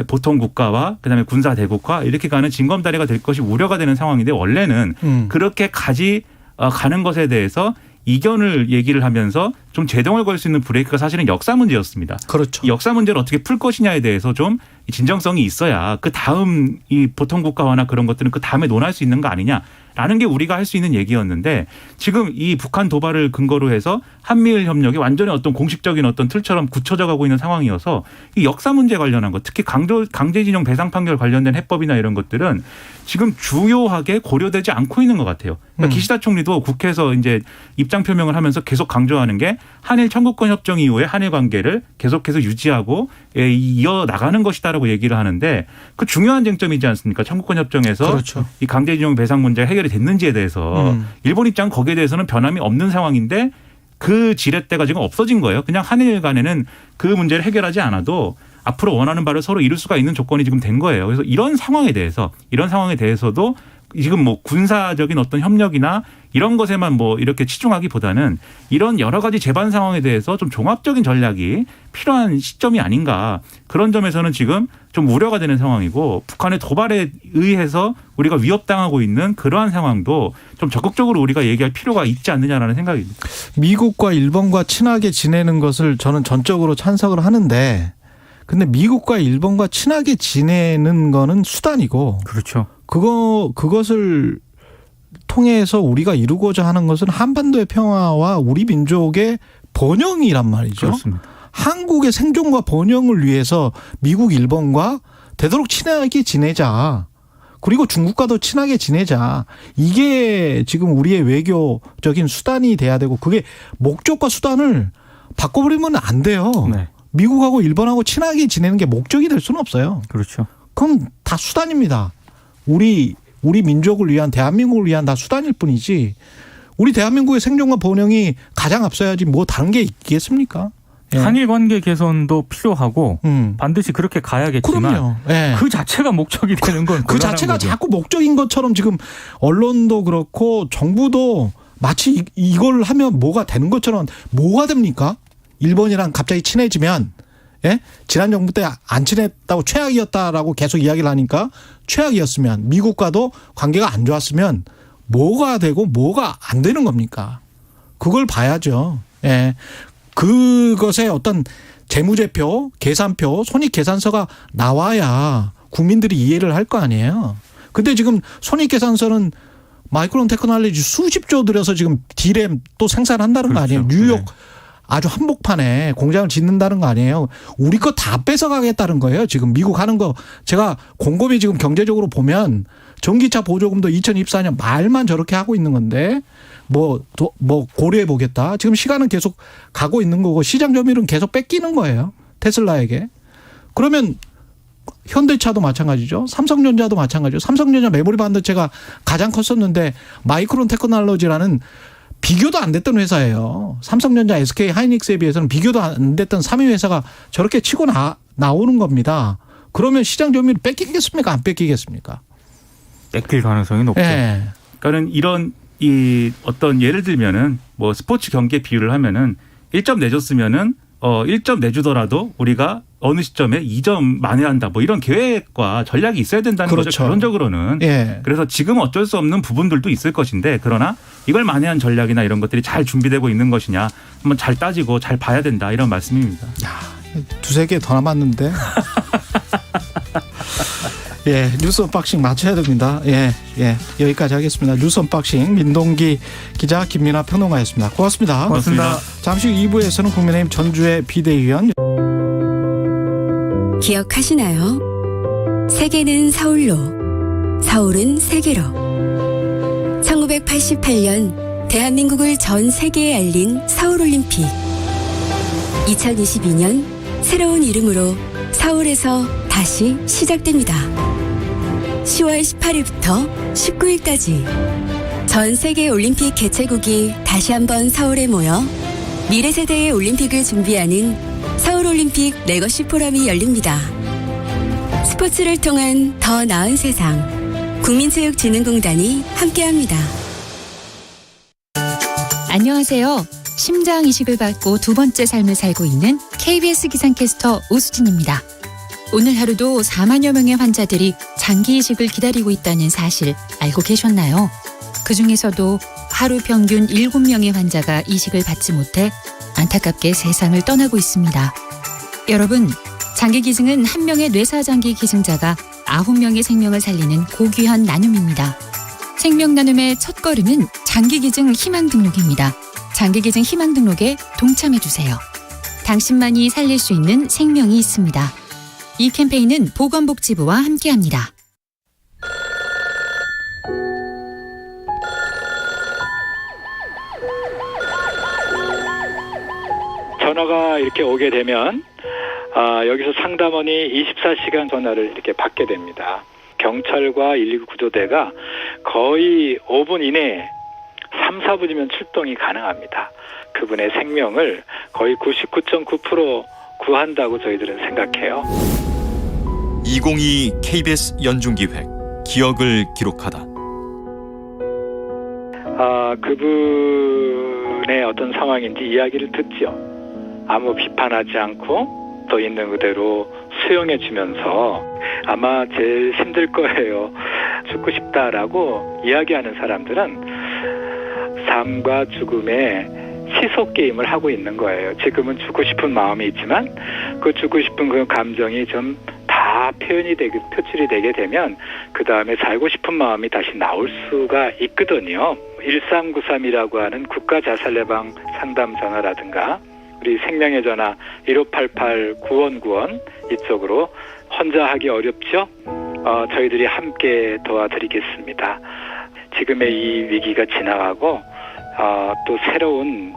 보통 국가와 그다음에 군사 대국화 이렇게 가는 징검다리가 될 것이 우려가 되는 상황인데 원래는 그렇게 가는 것에 대해서 이견을 얘기를 하면서 좀 제동을 걸 수 있는 브레이크가 사실은 역사 문제였습니다. 그렇죠. 이 역사 문제를 어떻게 풀 것이냐에 대해서 좀 진정성이 있어야 그 다음 이 보통 국가화나 그런 것들은 그 다음에 논할 수 있는 거 아니냐라는 게 우리가 할 수 있는 얘기였는데 지금 이 북한 도발을 근거로 해서 한미일 협력이 완전히 어떤 공식적인 어떤 틀처럼 굳혀져 가고 있는 상황이어서 이 역사 문제 관련한 것 특히 강제징용 배상 판결 관련된 해법이나 이런 것들은 지금 주요하게 고려되지 않고 있는 것 같아요. 그러니까 기시다 총리도 국회에서 이제 입장 표명을 하면서 계속 강조하는 게 한일 청구권 협정 이후에 한일 관계를 계속해서 유지하고 이어나가는 것이다라고 얘기를 하는데 그 중요한 쟁점이지 않습니까? 청구권 협정에서 그렇죠. 이 강제징용 배상 문제가 해결이 됐는지에 대해서 일본 입장 거기에 대해서는 변함이 없는 상황인데 그 지렛대가 지금 없어진 거예요. 그냥 한일 간에는 그 문제를 해결하지 않아도 앞으로 원하는 바를 서로 이룰 수가 있는 조건이 지금 된 거예요. 그래서 이런 상황에 대해서도 지금 뭐 군사적인 어떤 협력이나 이런 것에만 뭐 이렇게 치중하기보다는 이런 여러 가지 재반 상황에 대해서 좀 종합적인 전략이 필요한 시점이 아닌가. 그런 점에서는 지금 좀 우려가 되는 상황이고 북한의 도발에 의해서 우리가 위협당하고 있는 그러한 상황도 좀 적극적으로 우리가 얘기할 필요가 있지 않느냐라는 생각입니다. 미국과 일본과 친하게 지내는 것을 저는 전적으로 찬성을 하는데 근데 미국과 일본과 친하게 지내는 거는 수단이고 그렇죠. 그것을 통해서 우리가 이루고자 하는 것은 한반도의 평화와 우리 민족의 번영이란 말이죠. 그렇습니다. 한국의 생존과 번영을 위해서 미국, 일본과 되도록 친하게 지내자. 그리고 중국과도 친하게 지내자. 이게 지금 우리의 외교적인 수단이 돼야 되고 그게 목적과 수단을 바꿔버리면 안 돼요. 네. 미국하고 일본하고 친하게 지내는 게 목적이 될 수는 없어요. 그렇죠. 그럼 다 수단입니다. 우리 민족을 위한 대한민국을 위한 다 수단일 뿐이지 우리 대한민국의 생존과 번영이 가장 앞서야지 뭐 다른 게 있겠습니까? 예. 한일 관계 개선도 필요하고 반드시 그렇게 가야겠지만 그럼요. 예. 그 자체가 목적이 되는 건 그 자체가 거죠. 자꾸 목적인 것처럼 지금 언론도 그렇고 정부도 마치 이걸 하면 뭐가 되는 것처럼 뭐가 됩니까? 일본이랑 갑자기 친해지면 예? 지난 정부 때 안 친했다고 최악이었다라고 계속 이야기를 하니까 최악이었으면 미국과도 관계가 안 좋았으면 뭐가 되고 뭐가 안 되는 겁니까? 그걸 봐야죠. 예. 그것에 어떤 재무제표, 계산표, 손익계산서가 나와야 국민들이 이해를 할 거 아니에요. 근데 지금 손익계산서는 마이크론 테크놀로지 수십조 들여서 지금 D램 또 생산한다는 거 아니에요. 뉴욕 네. 아주 한복판에 공장을 짓는다는 거 아니에요. 우리 거 다 뺏어가겠다는 거예요. 지금 미국 하는 거 제가 곰곰이 지금 경제적으로 보면 전기차 보조금도 2024년 말만 저렇게 하고 있는 건데 뭐 고려해 보겠다. 지금 시간은 계속 가고 있는 거고 시장 점유율은 계속 뺏기는 거예요. 테슬라에게. 그러면 현대차도 마찬가지죠. 삼성전자도 마찬가지죠. 삼성전자 메모리 반도체가 가장 컸었는데 마이크론 테크놀로지라는 비교도 안 됐던 회사예요. 삼성전자, SK 하이닉스에 비해서는 비교도 안 됐던 3위 회사가 저렇게 치고 나오는 겁니다. 그러면 시장 점유율 뺏기겠습니까? 안 뺏기겠습니까? 뺏길 가능성이 높죠. 네. 그러니까는 이런 이 어떤 예를 들면은 뭐 스포츠 경기에 비유를 하면은 1점 내줬으면은 1점 내주더라도 우리가 어느 시점에 2점 만회한다. 뭐 이런 계획과 전략이 있어야 된다는 그렇죠. 거죠. 결론적으로는. 예. 그래서 지금 어쩔 수 없는 부분들도 있을 것인데 그러나 이걸 만회한 전략이나 이런 것들이 잘 준비되고 있는 것이냐 한번 잘 따지고 잘 봐야 된다. 이런 말씀입니다. 야, 두세 개 더 남았는데. 예, 뉴스 언박싱 맞춰야 됩니다. 예, 여기까지 하겠습니다. 뉴스 언박싱 민동기 기자 김민아 평론가였습니다. 고맙습니다. 고맙습니다. 잠시 후 2부에서는 국민의힘 전주의 비대위원 기억하시나요? 세계는 서울로, 서울은 세계로. 1988년 대한민국을 전 세계에 알린 서울올림픽. 2022년 새로운 이름으로 서울에서 다시 시작됩니다. 10월 18일부터 19일까지 전 세계 올림픽 개최국이 다시 한번 서울에 모여 미래 세대의 올림픽을 준비하는 서울올림픽 레거시 포럼이 열립니다. 스포츠를 통한 더 나은 세상, 국민체육진흥공단이 함께합니다. 안녕하세요. 심장 이식을 받고 두 번째 삶을 살고 있는 KBS 기상캐스터 오수진입니다. 오늘 하루도 4만여 명의 환자들이 장기 이식을 기다리고 있다는 사실 알고 계셨나요? 그중에서도 하루 평균 7명의 환자가 이식을 받지 못해 안타깝게 세상을 떠나고 있습니다. 여러분, 장기 기증은 한 명의 뇌사장기 기증자가 9명의 생명을 살리는 고귀한 나눔입니다. 생명 나눔의 첫걸음은 장기 기증 희망 등록입니다. 장기 기증 희망 등록에 동참해주세요. 당신만이 살릴 수 있는 생명이 있습니다. 이 캠페인은 보건복지부와 함께합니다. 전화가 이렇게 오게 되면 여기서 상담원이 24시간 전화를 이렇게 받게 됩니다. 경찰과 119 구조대가 거의 5분 이내에 3, 4분이면 출동이 가능합니다. 그분의 생명을 거의 99.9% 구한다고 저희들은 생각해요. 2022 KBS 연중기획 기억을 기록하다. 그분의 어떤 상황인지 이야기를 듣죠. 아무 비판하지 않고 또 있는 그대로 수용해 주면서 아마 제일 힘들 거예요. 죽고 싶다라고 이야기하는 사람들은 삶과 죽음의 시소 게임을 하고 있는 거예요. 지금은 죽고 싶은 마음이 있지만 그 죽고 싶은 그 감정이 좀 다 표출이 되게 되면 그 다음에 살고 싶은 마음이 다시 나올 수가 있거든요. 1393이라고 하는 국가자살예방 상담 전화라든가 우리 생명의 전화 1588 구원구원 이쪽으로 혼자 하기 어렵죠? 저희들이 함께 도와드리겠습니다. 지금의 이 위기가 지나가고 또 새로운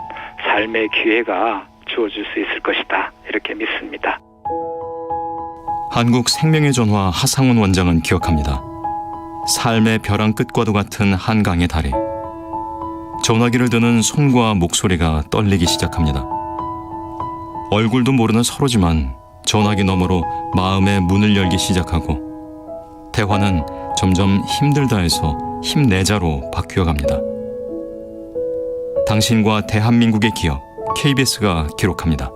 삶의 기회가 주어질 수 있을 것이다. 이렇게 믿습니다. 한국 생명의 전화 하상훈 원장은 기억합니다. 삶의 벼랑 끝과도 같은 한강의 다리. 전화기를 드는 손과 목소리가 떨리기 시작합니다. 얼굴도 모르는 서로지만 전화기 너머로 마음의 문을 열기 시작하고 대화는 점점 힘들다에서 힘내자로 바뀌어갑니다. 당신과 대한민국의 기억, KBS가 기록합니다.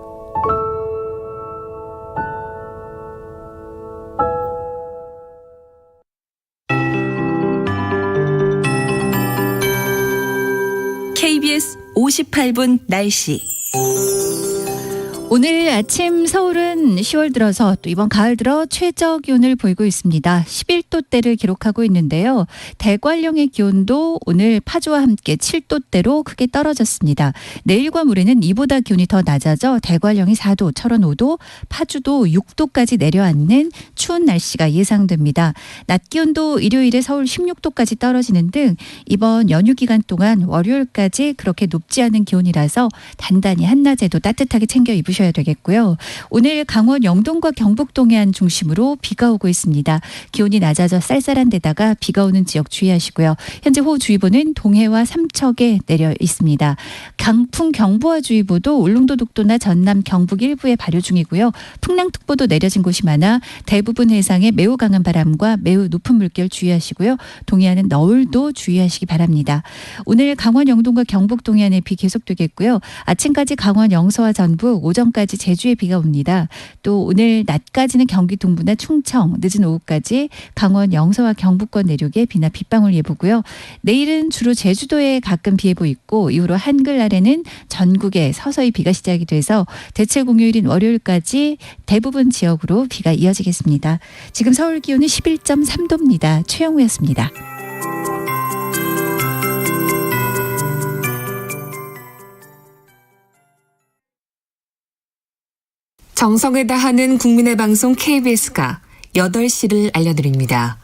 KBS 58분 날씨. 오늘 아침 서울은 10월 들어서 또 이번 가을 들어 최저 기온을 보이고 있습니다. 11도대를 기록하고 있는데요. 대관령의 기온도 오늘 파주와 함께 7도대로 크게 떨어졌습니다. 내일과 모레는 이보다 기온이 더 낮아져 대관령이 4도, 철원 5도, 파주도 6도까지 내려앉는 추운 날씨가 예상됩니다. 낮 기온도 일요일에 서울 16도까지 떨어지는 등 이번 연휴 기간 동안 월요일까지 그렇게 높지 않은 기온이라서 단단히 한낮에도 따뜻하게 챙겨 입으셔야 되겠고요. 오늘 강원 영동과 경북 동해안 중심으로 비가 오고 있습니다. 기온이 낮아져 쌀쌀한 데다가 비가 오는 지역 주의하시고요. 현재 호우주의보는 동해와 삼척에 내려 있습니다. 강풍 경보와주의보도 울릉도 독도나 전남 경북 일부에 발효 중이고요. 풍랑특보도 내려진 곳이 많아 대부분 해상에 매우 강한 바람과 매우 높은 물결 주의하시고요. 동해안은 너울도 주의하시기 바랍니다. 오늘 강원 영동과 경북 동해안에 비 계속되겠고요. 아침까지 강원 영서와 전북, 오전까지 제주에 비가 옵니다. 또 오늘 낮까지는 경기 동부나 충청, 늦은 오후까지 강원 영서와 경북권 내륙에 비나 빗방울 예보고요. 내일은 주로 제주도에 가끔 비 예보 있고 이후로 한글날에는 전국에 서서히 비가 시작이 돼서 대체 공휴일인 월요일까지 대부분 지역으로 비가 이어지겠습니다. 지금 서울 기온은 11.3도입니다. 최영우였습니다. 정성을 다하는 국민의 방송 KBS가 8시를 알려드립니다.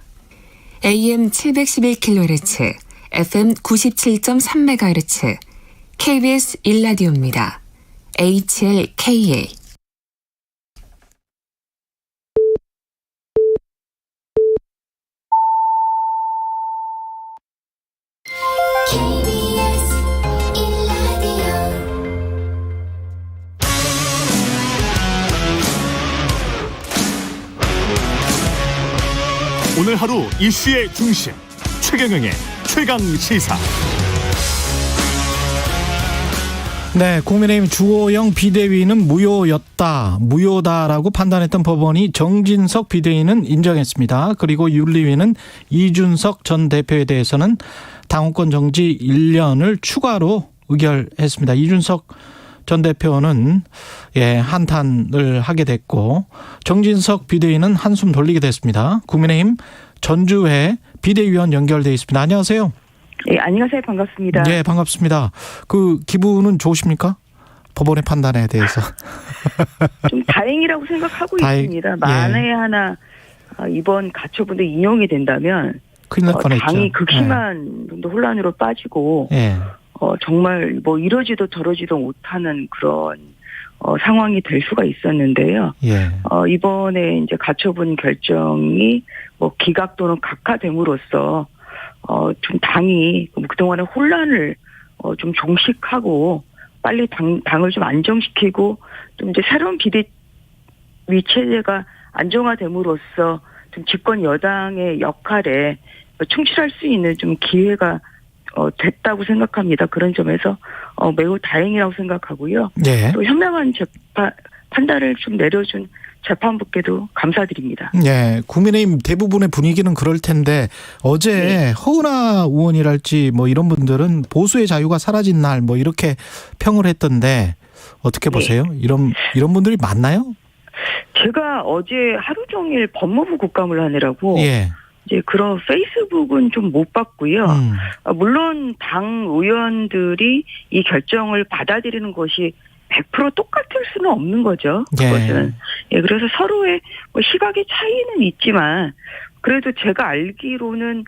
AM 711kHz, FM 97.3MHz KBS 1라디오입니다. HLKA 오늘 하루 이슈의 중심 최경영의 최강시사. 네, 국민의힘 주호영 비대위는 무효다라고 판단했던 법원이 정진석 비대위는 인정했습니다. 그리고 윤리위는 이준석 전 대표에 대해서는 당원권 정지 1년을 추가로 의결했습니다. 이준석 전 대표는 한탄을 하게 됐고 정진석 비대위는 한숨 돌리게 됐습니다. 국민의힘 전주회 비대위원 연결돼 있습니다. 안녕하세요. 네, 안녕하세요. 반갑습니다. 네, 반갑습니다. 그 기분은 좋으십니까? 법원의 판단에 대해서. 좀 다행이라고 생각하고 있습니다. 만에 하나 이번 가처분도 인용이 된다면 큰일 날 뻔했죠. 당이 극심한 혼란으로 빠지고 정말 뭐 이러지도 저러지도 못하는 그런 상황이 될 수가 있었는데요. 이번에 이제 가처분 결정이 뭐 기각 또는 각하됨으로써 좀 당이 그동안의 혼란을 좀 종식하고 빨리 당을 좀 안정시키고 좀 이제 새로운 비대위 체제가 안정화됨으로써 좀 집권 여당의 역할에 충실할 수 있는 좀 기회가 됐다고 생각합니다. 그런 점에서 매우 다행이라고 생각하고요. 또 현명한 판단을 좀 내려준 재판부께도 감사드립니다. 네, 국민의힘 대부분의 분위기는 그럴 텐데 어제 허은하 의원이랄지 뭐 이런 분들은 보수의 자유가 사라진 날 뭐 이렇게 평을 했던데 어떻게 보세요? 이런 분들이 많나요? 제가 어제 하루 종일 법무부 국감을 하느라고 이제 그런 페이스북은 좀 못 봤고요. 물론 당 의원들이 이 결정을 받아들이는 것이 100% 똑같을 수는 없는 거죠. 그것은. 그래서 서로의 뭐 시각의 차이는 있지만 그래도 제가 알기로는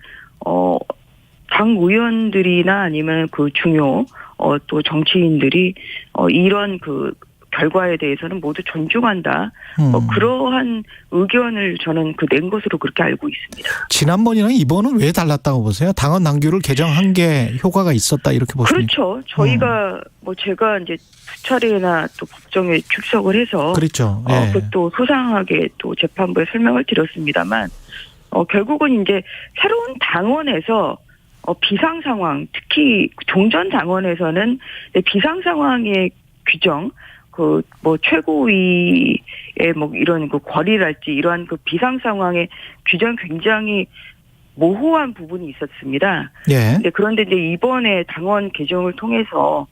당 의원들이나 아니면 그 중요 또 정치인들이 이런 그 결과에 대해서는 모두 존중한다. 그러한 의견을 저는 낸 것으로 그렇게 알고 있습니다. 지난번이랑 이번은 왜 달랐다고 보세요? 당헌 당규를 개정한 게 효과가 있었다 이렇게 보십니까? 그렇죠. 저희가 뭐 제가 이제 두 차례나 또 법정에 출석을 해서 그렇죠. 그것도 소상하게 또 재판부에 설명을 드렸습니다만 결국은 이제 새로운 당원에서 비상 상황, 특히 종전 당원에서는 비상 상황의 규정, 그 뭐 최고위의 뭐 이런 그 권리랄지 이러한 그 비상 상황의 규정 굉장히 모호한 부분이 있었습니다. 그런데 이제 이번에 당원 개정을 통해서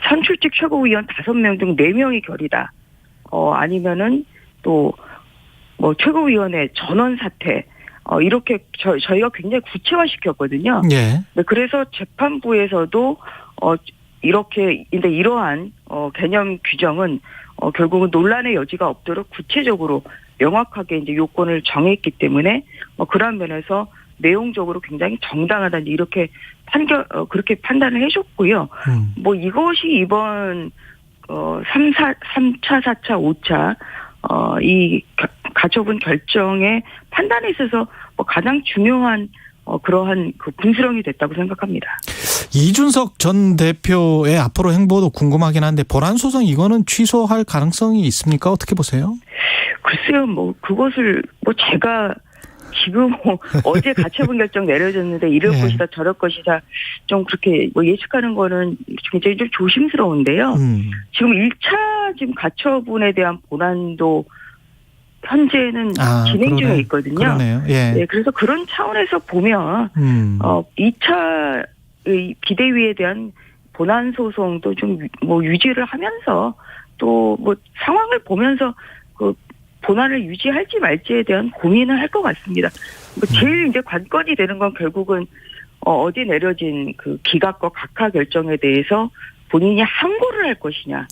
선출직 최고위원 5명 중 4명이 결이다. 아니면은 또 뭐 최고위원회 전원 사퇴. 이렇게 저희가 굉장히 구체화시켰거든요. 그래서 재판부에서도 이렇게 근데 이러한 개념 규정은 결국은 논란의 여지가 없도록 구체적으로 명확하게 이제 요건을 정했기 때문에 그런 면에서 내용적으로 굉장히 정당하다 이렇게 그렇게 판단을 해줬고요. 뭐 이것이 이번 3차, 4차, 5차 이 가처분 결정의 판단에 있어서 가장 중요한 그러한 그 분수령이 됐다고 생각합니다. 이준석 전 대표의 앞으로 행보도 궁금하긴 한데 본안 소송 이거는 취소할 가능성이 있습니까? 어떻게 보세요? 글쎄요, 뭐 그것을 뭐 제가 지금 어제 가처분 결정 내려졌는데 이럴 것이다 저럴 것이다 좀 그렇게 뭐 예측하는 거는 굉장히 좀 조심스러운데요. 지금 1차 지금 가처분에 대한 본안도 현재는 진행 중에 있거든요. 그러네요. 그래서 그런 차원에서 보면 2차 비대위에 대한 본안 소송도 좀 뭐 유지를 하면서 또 뭐 상황을 보면서 그 본안을 유지할지 말지에 대한 고민을 할 것 같습니다. 제일 이제 관건이 되는 건 결국은 어제 내려진 그 기각과 각하 결정에 대해서 본인이 항고를 할 것이냐.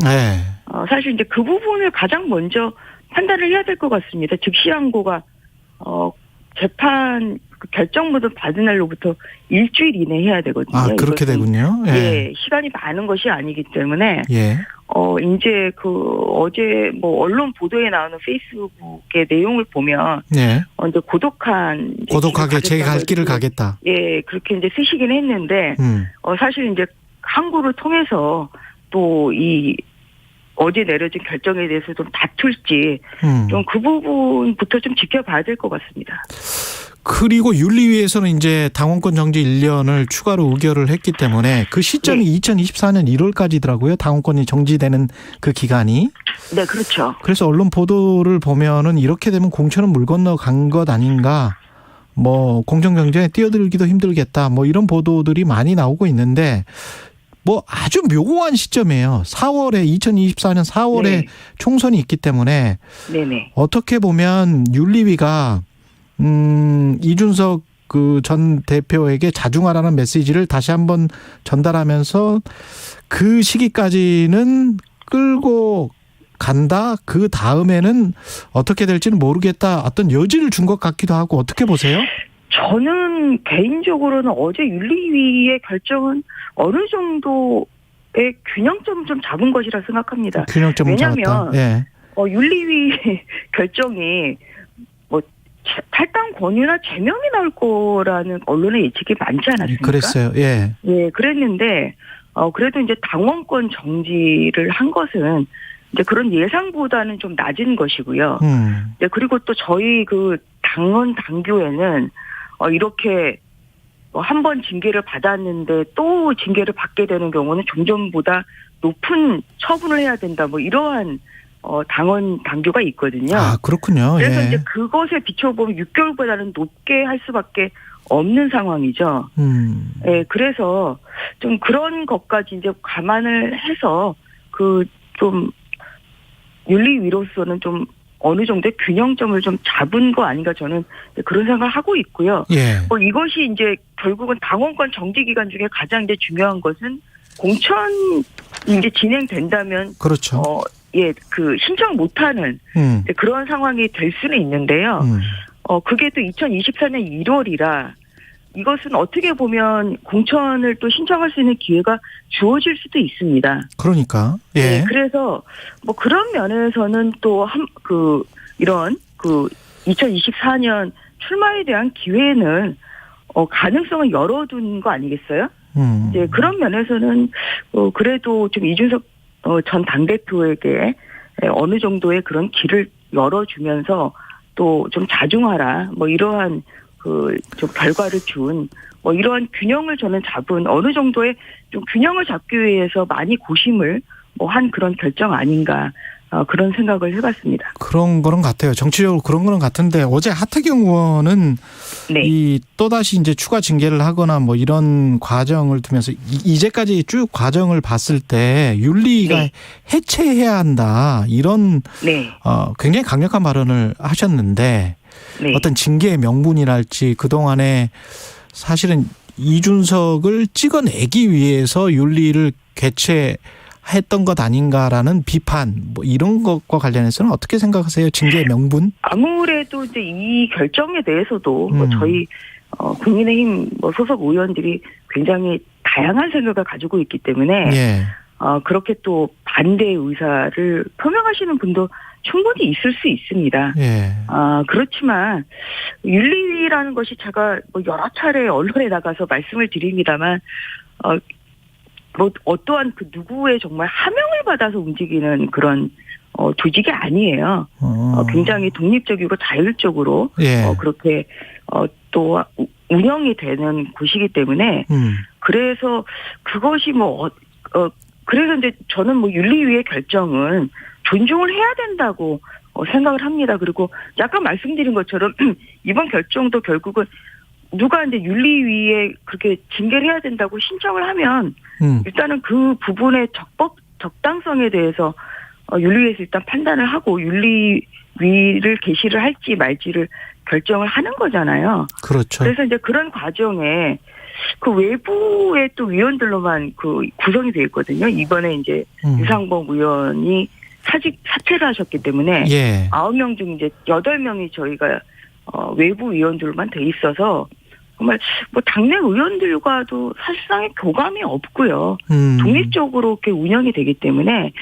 사실 이제 그 부분을 가장 먼저 판단을 해야 될 것 같습니다. 즉시 항고가 재판 그 결정문을 받은 날로부터 일주일 이내 해야 되거든요. 아, 그렇게 되군요. 예. 예, 시간이 많은 것이 아니기 때문에 예. 이제 어제 뭐 언론 보도에 나오는 페이스북의 내용을 보면 예. 이제 고독하게 제 갈 길을 가겠다. 예, 그렇게 이제 쓰시긴 했는데 사실 이제 항구를 통해서 또 이 어제 내려진 결정에 대해서 좀 다툴지 좀 그 부분부터 좀 지켜봐야 될 것 같습니다. 그리고 윤리위에서는 이제 당원권 정지 1년을 추가로 의결을 했기 때문에 그 시점이 2024년 1월까지더라고요. 당원권이 정지되는 그 기간이. 네, 그렇죠. 그래서 언론 보도를 보면은 이렇게 되면 공천은 물 건너 간 것 아닌가. 뭐 공정 경쟁에 뛰어들기도 힘들겠다. 뭐 이런 보도들이 많이 나오고 있는데 뭐 아주 묘한 시점이에요. 2024년 4월에 네. 총선이 있기 때문에 네네. 어떻게 보면 윤리위가 이준석 그 전 대표에게 자중하라는 메시지를 다시 한번 전달하면서 그 시기까지는 끌고 간다. 그 다음에는 어떻게 될지는 모르겠다. 어떤 여지를 준 것 같기도 하고 어떻게 보세요? 저는 개인적으로는 어제 윤리위의 결정은 어느 정도의 균형점을 좀 잡은 것이라 생각합니다. 균형점을 왜냐하면 잡았다. 예. 윤리위 결정이 뭐 탈당 권유나 제명이 나올 거라는 언론의 예측이 많지 않았습니까? 그랬어요. 예. 예, 그랬는데 그래도 이제 당원권 정지를 한 것은 이제 그런 예상보다는 좀 낮은 것이고요. 네, 그리고 또 저희 그 당원 당규에는 이렇게 한 번 징계를 받았는데 또 징계를 받게 되는 경우는 종전보다 높은 처분을 해야 된다. 뭐 이러한 당원 당규가 있거든요. 아, 그렇군요. 그래서 예. 이제 그것에 비춰보면 6개월보다는 높게 할 수밖에 없는 상황이죠. 예, 그래서 좀 그런 것까지 이제 감안을 해서 좀 윤리위로서는 좀 어느 정도의 균형점을 좀 잡은 거 아닌가 저는 그런 생각을 하고 있고요. 예. 이것이 이제 결국은 당원권 정지 기간 중에 가장 이제 중요한 것은 공천이 이제 진행된다면 그렇죠. 그 신청 못하는 그런 상황이 될 수는 있는데요. 그게 또 2024년 1월이라 이것은 어떻게 보면 공천을 또 신청할 수 있는 기회가 주어질 수도 있습니다. 그러니까. 예. 네, 그래서 뭐 그런 면에서는 또 이런 2024년 출마에 대한 기회는 가능성을 열어둔 거 아니겠어요? 이제 그런 면에서는 그래도 좀 이준석 전 당대표에게 어느 정도의 그런 길을 열어주면서 또 좀 자중하라 뭐 이러한 좀 결과를 준 뭐 이러한 균형을 저는 잡은 어느 정도의 좀 균형을 잡기 위해서 많이 고심을 한 그런 결정 아닌가 그런 생각을 해봤습니다. 그런 거는 같아요. 정치적으로 그런 거는 같은데 어제 하태경 의원은 이 또다시 이제 추가 징계를 하거나 뭐 이런 과정을 두면서 이제까지 쭉 과정을 봤을 때 윤리가 해체해야 한다 이런 굉장히 강력한 발언을 하셨는데 어떤 징계의 명분이랄지 그동안에 사실은 이준석을 찍어내기 위해서 윤리를 개최했던 것 아닌가라는 비판 뭐 이런 것과 관련해서는 어떻게 생각하세요? 징계의 명분? 아무래도 이제 이 결정에 대해서도 뭐 저희 국민의힘 소속 의원들이 굉장히 다양한 생각을 가지고 있기 때문에 그렇게 또 반대 의사를 표명하시는 분도 충분히 있을 수 있습니다. 그렇지만 윤리위라는 것이 제가 뭐 여러 차례 언론에 나가서 말씀을 드립니다만 뭐 어떠한 그 누구의 정말 하명을 받아서 움직이는 그런 조직이 아니에요. 굉장히 독립적이고 자율적으로 그렇게 또 운영이 되는 곳이기 때문에 그래서 그것이 그래서 이제 저는 뭐 윤리위의 결정은 존중을 해야 된다고 생각을 합니다. 그리고 약간 말씀드린 것처럼 이번 결정도 결국은 누가 이제 윤리위에 그렇게 징계를 해야 된다고 신청을 하면 일단은 그 부분의 적당성에 대해서 윤리위에서 일단 판단을 하고 윤리위를 개시를 할지 말지를 결정을 하는 거잖아요. 그렇죠. 그래서 이제 그런 과정에 그 외부의 또 위원들로만 구성이 되어 있거든요. 이번에 이제 유상범 의원이 사퇴를 하셨기 때문에 9명 중 이제 8명이 저희가 외부 위원들만 돼 있어서 정말 뭐 당내 의원들과도 사실상의 교감이 없고요. 독립적으로 이렇게 운영이 되기 때문에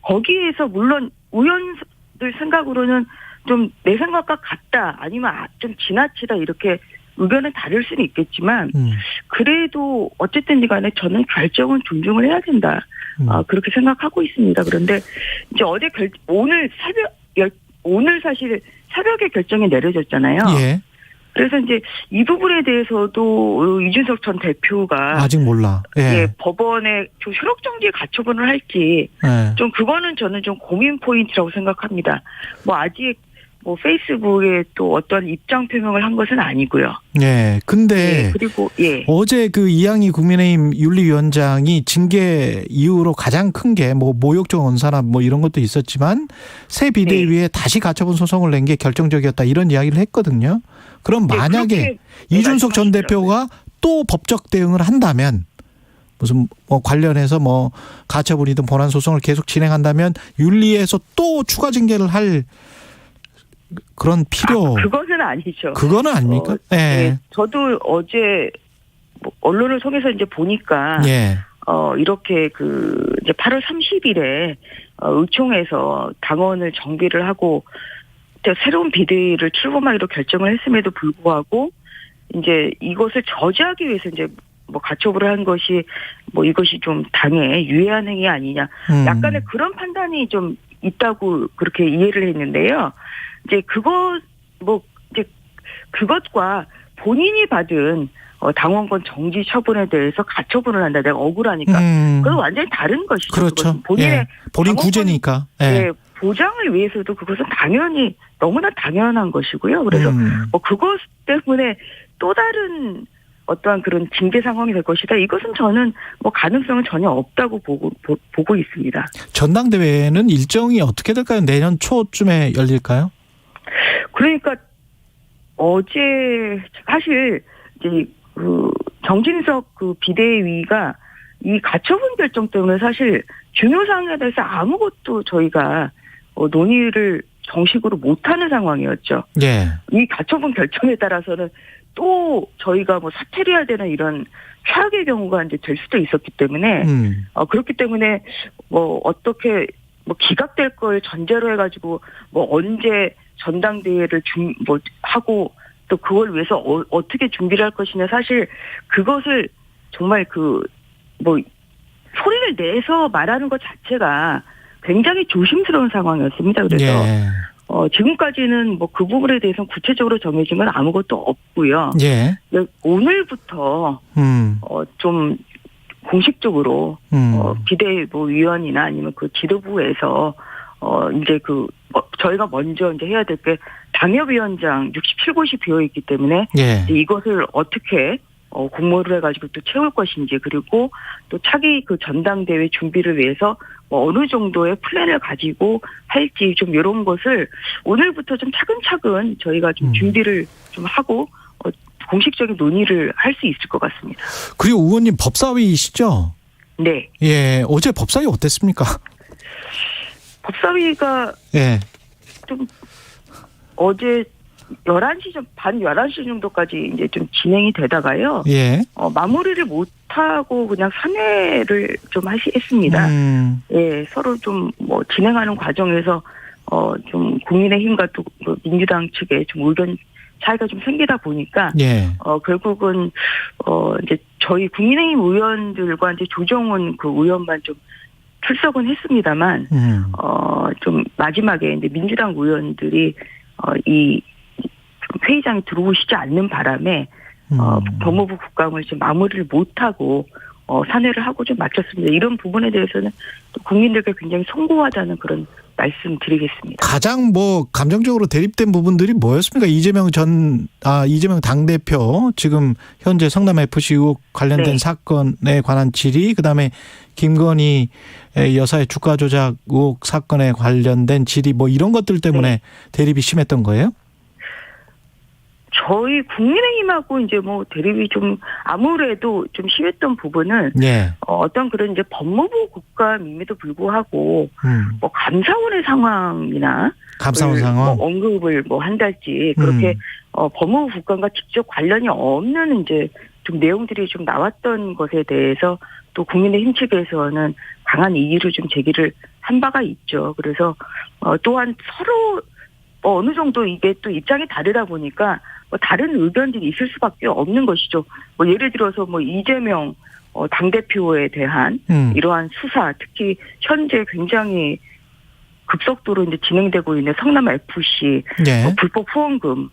거기에서 물론 의원들 생각으로는 좀 내 생각과 같다 아니면 좀 지나치다 이렇게 의견은 다를 수는 있겠지만 그래도 어쨌든 간에 저는 결정은 존중을 해야 된다. 그렇게 생각하고 있습니다. 그런데 이제 오늘 사실 새벽에 결정이 내려졌잖아요. 예. 그래서 이제 이 부분에 대해서도 이준석 전 대표가 아직 몰라. 예. 법원에 좀 효력 정지 가처분을 할지 좀 그거는 저는 좀 고민 포인트라고 생각합니다. 뭐 아직 뭐 페이스북에 또 어떤 입장 표명을 한 것은 아니고요. 예. 근데 그리고 어제 그 이양희 국민의힘 윤리위원장이 징계 이후로 가장 큰 게 뭐 모욕적 언사나 뭐 이런 것도 있었지만 새 비대위에 다시 가처분 소송을 낸 게 결정적이었다 이런 이야기를 했거든요. 그럼 만약에 이준석 전 대표가 또 법적 대응을 한다면 무슨 뭐 관련해서 뭐 가처분이든 본안 소송을 계속 진행한다면 윤리에서 또 추가 징계를 할 그런 필요. 그것은 아니죠. 그거는 아닙니까? 저도 어제 뭐 언론을 통해서 이제 보니까 이렇게 이제 8월 30일에 의총에서 당원을 정비를 하고 새로운 비대위를 출범하기로 결정을 했음에도 불구하고 이제 이것을 저지하기 위해서 이제 뭐 가처분을 한 것이 뭐 이것이 좀 당에 유해한 행위 아니냐. 약간의 그런 판단이 좀 있다고 그렇게 이해를 했는데요. 이제 그것과 본인이 받은 당원권 정지 처분에 대해서 가처분을 한다. 내가 억울하니까. 그건 완전히 다른 것이죠. 그렇죠. 본인의 본인 구제니까. 보장을 위해서도 그것은 당연히 너무나 당연한 것이고요. 그래서 뭐 그것 때문에 또 다른 어떠한 그런 징계 상황이 될 것이다. 이것은 저는 뭐 가능성은 전혀 없다고 보고 있습니다. 전당대회는 일정이 어떻게 될까요? 내년 초쯤에 열릴까요? 그러니까 어제 사실 이제 정진석 비대위가 이 가처분 결정 때문에 사실 중요 사항에 대해서 아무것도 저희가 논의를 정식으로 못하는 상황이었죠. 이 가처분 결정에 따라서는 또 저희가 뭐 사퇴를 해야 되는 이런 최악의 경우가 이제 될 수도 있었기 때문에 그렇기 때문에 뭐 어떻게 뭐 기각될 걸 전제로 해가지고 뭐 언제 전당대회를 하고 또 그걸 위해서 어떻게 준비를 할 것이냐 사실 그것을 정말 소리를 내서 말하는 것 자체가 굉장히 조심스러운 상황이었습니다. 그래서 지금까지는 뭐 그 부분에 대해서는 구체적으로 정해진 건 아무것도 없고요. 오늘부터 좀 공식적으로 비대위원이나 아니면 그 지도부에서 이제 저희가 먼저 이제 해야 될 게 당협위원장 67곳이 비어 있기 때문에 이것을 어떻게 공모를 해가지고 또 채울 것인지 그리고 또 차기 전당대회 준비를 위해서 어느 정도의 플랜을 가지고 할지 좀 이런 것을 오늘부터 좀 차근차근 저희가 좀 준비를 좀 하고 공식적인 논의를 할 수 있을 것 같습니다. 그리고 의원님 법사위이시죠? 네. 어제 법사위 어땠습니까? 법사위가 좀 어제 11시 밤 11시 정도까지 이제 좀 진행이 되다가요. 마무리를 못하고 그냥 산회를 좀 했습니다. 서로 좀 뭐 진행하는 과정에서 좀 국민의힘과 또 민주당 측에 좀 의견 차이가 좀 생기다 보니까 결국은 이제 저희 국민의힘 의원들과 이제 조정훈 의원만 좀 출석은 했습니다만 좀 마지막에 이제 민주당 의원들이 이 회의장에 들어오시지 않는 바람에 법무부 국감을 좀 마무리를 못하고 산회를 하고 좀 마쳤습니다. 이런 부분에 대해서는 또 국민들께 굉장히 송구하다는 그런 말씀드리겠습니다. 가장 감정적으로 대립된 부분들이 뭐였습니까? 이재명 당대표 지금 현재 성남 FC 의혹 관련된 사건에 관한 질의, 그다음에 김건희 여사의 주가 조작 의혹 사건에 관련된 질의 이런 것들 때문에 대립이 심했던 거예요? 저희 국민의힘하고 이제 대립이 좀 아무래도 좀 심했던 부분은 어떤 그런 이제 법무부 국감임에도 불구하고 감사원의 상황이나 감사원 상황 뭐 언급을 뭐 한달지 그렇게 법무부 국감과 직접 관련이 없는 이제 좀 내용들이 좀 나왔던 것에 대해서 또 국민의힘 측에서는 강한 이의를 좀 제기를 한 바가 있죠. 그래서 또한 서로 어느 정도 이게 또 입장이 다르다 보니까 뭐 다른 의견들이 있을 수밖에 없는 것이죠. 뭐 예를 들어서 뭐 이재명 당대표에 대한 이러한 수사, 특히 현재 굉장히 급속도로 이제 진행되고 있는 성남 FC 네. 불법 후원금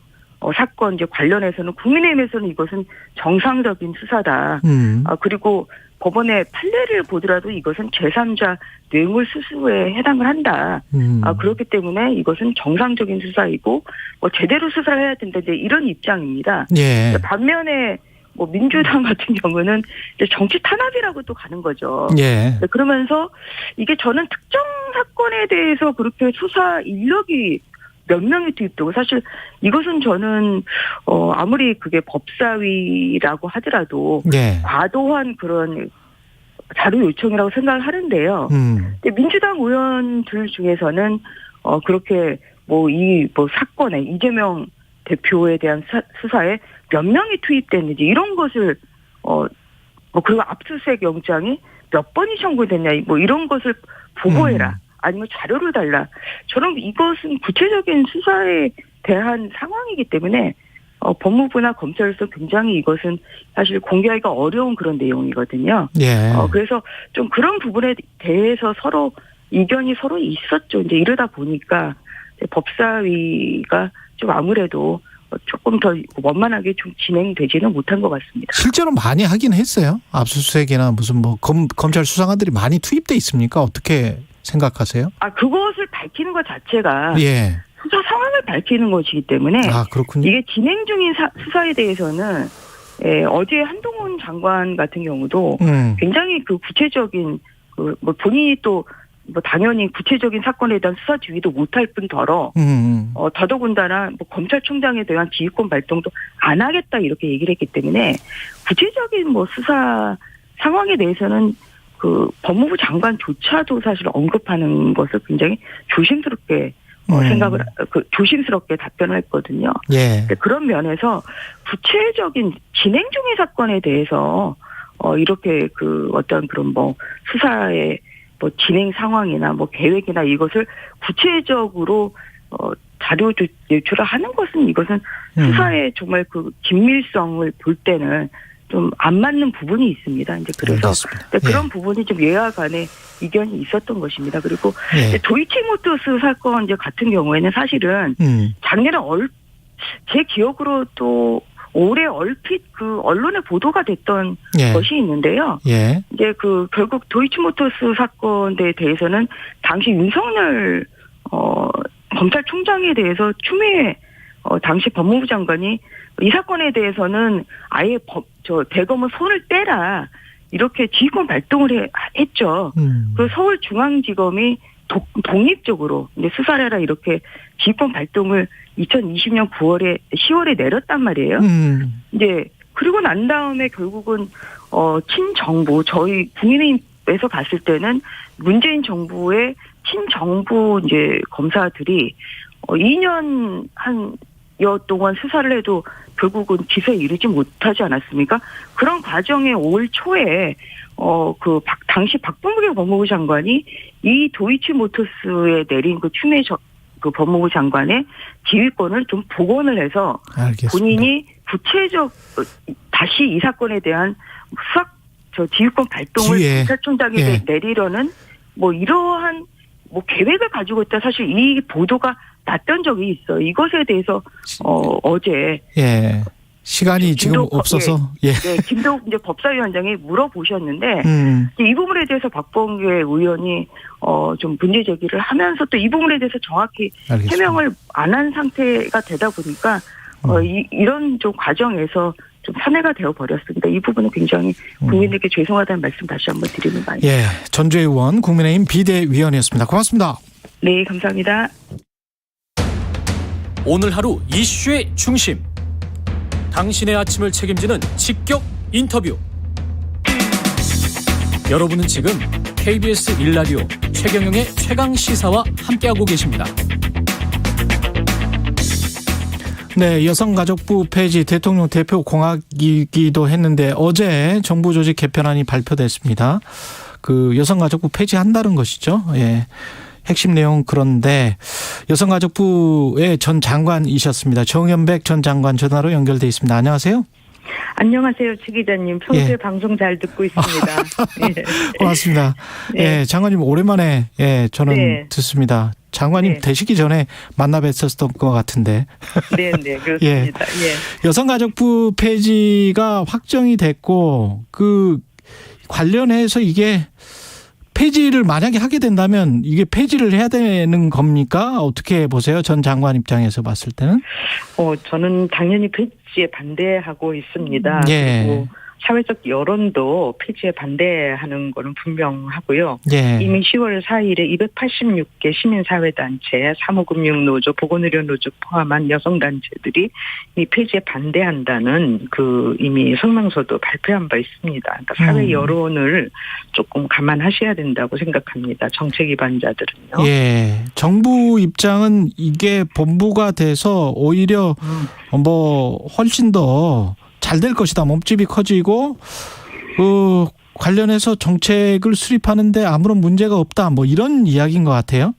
사건 이제 관련해서는 국민의힘에서는 이것은 정상적인 수사다. 그리고 법원의 판례를 보더라도 이것은 제3자 뇌물 수수에 해당을 한다. 그렇기 때문에 이것은 정상적인 수사이고 제대로 수사를 해야 된다. 이제 이런 입장입니다. 예. 반면에 뭐 민주당 같은 경우는 이제 정치 탄압이라고 또 가는 거죠. 예. 그러면서 이게 저는 특정 사건에 대해서 그렇게 수사 인력이 몇 명이 투입되고 사실 이것은 저는 아무리 그게 법사위라고 하더라도 예. 과도한 그런 자료 요청이라고 생각을 하는데요. 근데 민주당 의원들 중에서는 그렇게 사건에 이재명 대표에 대한 수사에 몇 명이 투입됐는지 이런 것을 그리고 압수수색 영장이 몇 번이 청구됐냐 뭐 이런 것을 보고해라. 아니면 자료를 달라. 저는 이것은 구체적인 수사에 대한 상황이기 때문에 법무부나 검찰에서 굉장히 이것은 사실 공개하기가 어려운 그런 내용이거든요. 예. 그래서 좀 그런 부분에 대해서 서로 이견이 서로 있었죠. 이제 이러다 보니까 법사위가 좀 아무래도 조금 더 원만하게 좀 진행되지는 못한 것 같습니다. 실제로 많이 하긴 했어요. 압수수색이나 무슨 검찰 수사관들이 많이 투입돼 있습니까? 어떻게 생각하세요? 그것을 밝히는 것 자체가 예. 수사 상황을 밝히는 것이기 때문에 그렇군요. 이게 진행 중인 수사에 대해서는 어제 한동훈 장관 같은 경우도 굉장히 그 구체적인 본인이 또 당연히 구체적인 사건에 대한 수사 지휘도 못할 뿐더러 더더군다나 검찰총장에 대한 지휘권 발동도 안 하겠다 이렇게 얘기를 했기 때문에 구체적인 수사 상황에 대해서는 그 법무부 장관조차도 사실 언급하는 것을 굉장히 조심스럽게 조심스럽게 답변을 했거든요. 예. 그런 면에서 구체적인 진행 중의 사건에 대해서 이렇게 어떤 그런 수사의 진행 상황이나 계획이나 이것을 구체적으로 자료 제출을 하는 것은 이것은 수사의 정말 그 긴밀성을 볼 때는 좀 안 맞는 부분이 있습니다. 이제 그래서 그런 부분이 좀 예와 간에 이견이 있었던 것입니다. 그리고 도이치모터스 사건 이제 같은 경우에는 사실은 작년에 제 기억으로 또 올해 얼핏 그 언론에 보도가 됐던 것이 있는데요. 예. 이제 결국 도이치모터스 사건에 대해서는 당시 윤석열 검찰총장에 대해서 추미애 당시 법무부 장관이 이 사건에 대해서는 아예 대검은 손을 떼라 이렇게 지휘권 발동을 했죠. 그래서 서울중앙지검이 독립적으로 이제 수사를 해라 이렇게 지휘권 발동을 2020년 10월에 내렸단 말이에요. 이제 그리고 난 다음에 결국은 친정부 저희 국민의힘에서 봤을 때는 문재인 정부의 친정부 이제 검사들이 2년 여 동안 수사를 해도 결국은 기소에 이르지 못하지 않았습니까? 그런 과정에 올 초에 당시 박범계 법무부 장관이 이 도이치모터스에 내린 추미애 법무부 장관의 지휘권을 좀 복원을 해서 알겠습니다. 본인이 다시 이 사건에 대한 지휘권 발동을 검찰총장에게 내리려는 이러한 계획을 가지고 있다. 사실 이 보도가 났던 적이 있어요. 이것에 대해서 어제 시간이 지금 없어서 김도욱 이제 법사위원장이 물어보셨는데 이 부분에 대해서 박범계 의원이 좀 문제 제기를 하면서 또 이 부분에 대해서 정확히 해명을 안 한 상태가 되다 보니까 이런 좀 과정에서 좀 산해가 되어 버렸습니다. 이 부분은 굉장히 국민에게 죄송하다는 말씀 다시 한번 드리는 바입니다. 예, 전주혜 의원 국민의힘 비대위원이었습니다. 고맙습니다. 네, 감사합니다. 오늘 하루 이슈의 중심. 당신의 아침을 책임지는 직격 인터뷰. 여러분은 지금 KBS 1라디오 최경영의 최강 시사와 함께하고 계십니다. 네, 여성가족부 폐지 대통령 대표 공약이기도 했는데 어제 정부 조직 개편안이 발표됐습니다. 그 여성가족부 폐지한다는 것이죠. 예. 핵심 내용 그런데 여성가족부의 전 장관이셨습니다. 정연백 전 장관 전화로 연결돼 있습니다. 안녕하세요. 안녕하세요, 최 기자님. 평소에 방송 잘 듣고 있습니다. 예. 고맙습니다. 네. 예, 장관님 오랜만에 저는 듣습니다. 장관님 되시기 전에 만나 뵀었던 것 같은데. 네, 그렇습니다. 여성가족부 폐지가 확정이 됐고 그 관련해서 이게 폐지를 만약에 하게 된다면 이게 폐지를 해야 되는 겁니까? 어떻게 보세요? 전 장관 입장에서 봤을 때는? 저는 당연히 폐지에 반대하고 있습니다. 예. 그리고 사회적 여론도 폐지에 반대하는 거는 분명하고요. 예. 이미 10월 4일에 286개 시민사회단체, 사무금융노조, 보건의료노조 포함한 여성단체들이 이 폐지에 반대한다는 그 이미 성명서도 발표한 바 있습니다. 그러니까 사회 여론을 조금 감안하셔야 된다고 생각합니다. 정책 위반자들은요. 예. 정부 입장은 이게 본부가 돼서 오히려 훨씬 더 잘 될 것이다. 몸집이 커지고 관련해서 정책을 수립하는데 아무런 문제가 없다. 이런 이야기인 것 같아요.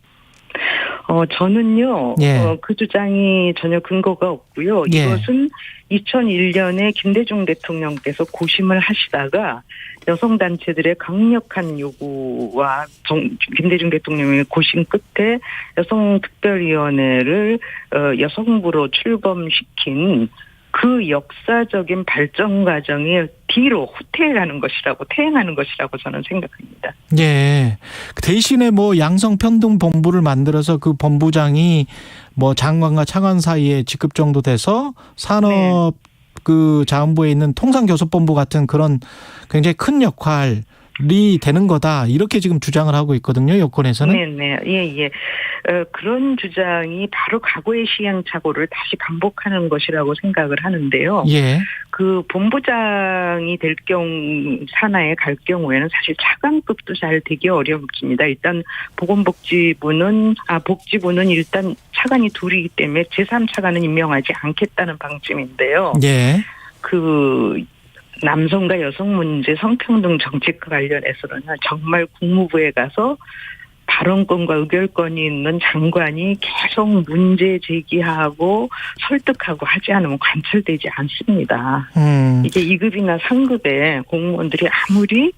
저는요. 그 주장이 전혀 근거가 없고요. 이것은 2001년에 김대중 대통령께서 고심을 하시다가 여성단체들의 강력한 요구와 김대중 대통령의 고심 끝에 여성특별위원회를 여성부로 출범시킨 그 역사적인 발전 과정이 뒤로 후퇴하는 것이라고 퇴행하는 것이라고 저는 생각합니다. 예. 대신에 양성평등본부를 만들어서 그 본부장이 장관과 차관 사이에 직급 정도 돼서 산업 그 자원부에 있는 통상교섭본부 같은 그런 굉장히 큰 역할이 되는 거다. 이렇게 지금 주장을 하고 있거든요. 여권에서는. 네. 예. 그런 주장이 바로 과거의 시행착오를 다시 반복하는 것이라고 생각을 하는데요. 예. 그 본부장이 될 산하에 갈 경우에는 사실 차관급도 잘 되기 어렵습니다. 일단 복지부는 일단 차관이 둘이기 때문에 제3차관은 임명하지 않겠다는 방침인데요. 예. 그 남성과 여성 문제, 성평등 정책과 관련해서는 정말 국무부에 가서 발언권과 의결권이 있는 장관이 계속 문제 제기하고 설득하고 하지 않으면 관철되지 않습니다. 이게 2급이나 3급의 공무원들이 아무리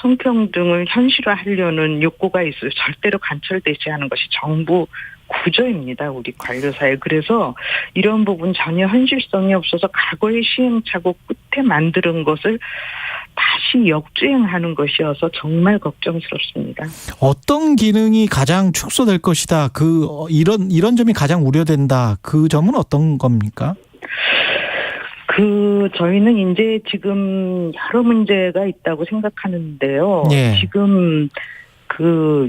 성평등을 현실화하려는 욕구가 있어도 절대로 관철되지 않은 것이 정부 구조입니다. 우리 관료사에. 그래서 이런 부분 전혀 현실성이 없어서 과거의 시행착오 끝에 만드는 것을 다시 역주행하는 것이어서 정말 걱정스럽습니다. 어떤 기능이 가장 축소될 것이다. 이런 점이 가장 우려된다. 그 점은 어떤 겁니까? 저희는 이제 지금 여러 문제가 있다고 생각하는데요. 예. 지금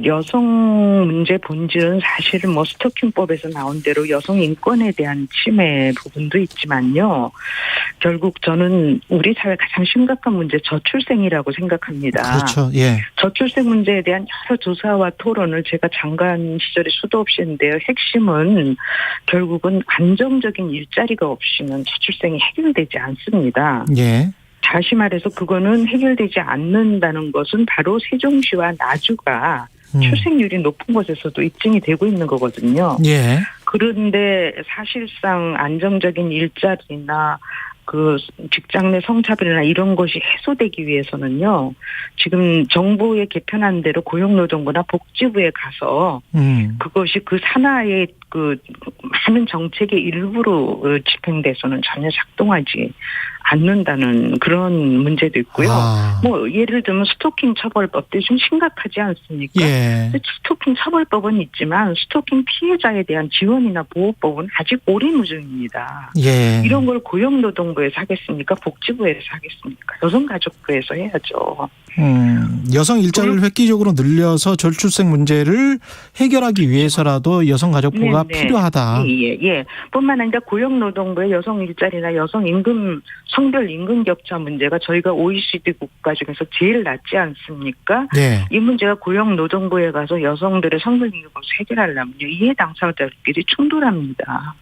여성 문제 본질은 사실은 스토킹법에서 나온 대로 여성 인권에 대한 침해 부분도 있지만요. 결국 저는 우리 사회 가장 심각한 문제 저출생이라고 생각합니다. 그렇죠. 예. 저출생 문제에 대한 여러 조사와 토론을 제가 장관 시절에 수도 없이 했는데요. 핵심은 결국은 안정적인 일자리가 없이는 저출생이 해결되지 않습니다. 예. 다시 말해서 그거는 해결되지 않는다는 것은 바로 세종시와 나주가 출생률이 높은 곳에서도 입증이 되고 있는 거거든요. 예. 그런데 사실상 안정적인 일자리나 직장 내 성차별이나 이런 것이 해소되기 위해서는요. 지금 정부의 개편한 대로 고용노동부나 복지부에 가서 그것이 그 산하의 많은 정책의 일부로 집행돼서는 전혀 작동하지 않는다는 그런 문제도 있고요. 예를 들면 스토킹 처벌법도 좀 심각하지 않습니까? 예. 스토킹 처벌법은 있지만 스토킹 피해자에 대한 지원이나 보호법은 아직 오리무중입니다. 예. 이런 걸 고용노동부에서 하겠습니까? 복지부에서 하겠습니까? 여성가족부에서 해야죠. 여성 일자리를 획기적으로 늘려서 저출생 문제를 해결하기 위해서라도 여성가족부가 필요하다. 예. 뿐만 아니라 고용노동부의 여성 일자리나 여성 임금, 성별 임금 격차 문제가 저희가 OECD 국가 중에서 제일 낮지 않습니까? 네. 이 문제가 고용노동부에 가서 여성들의 성별 임금을 해결하려면요. 이해 당사자들끼리 충돌합니다.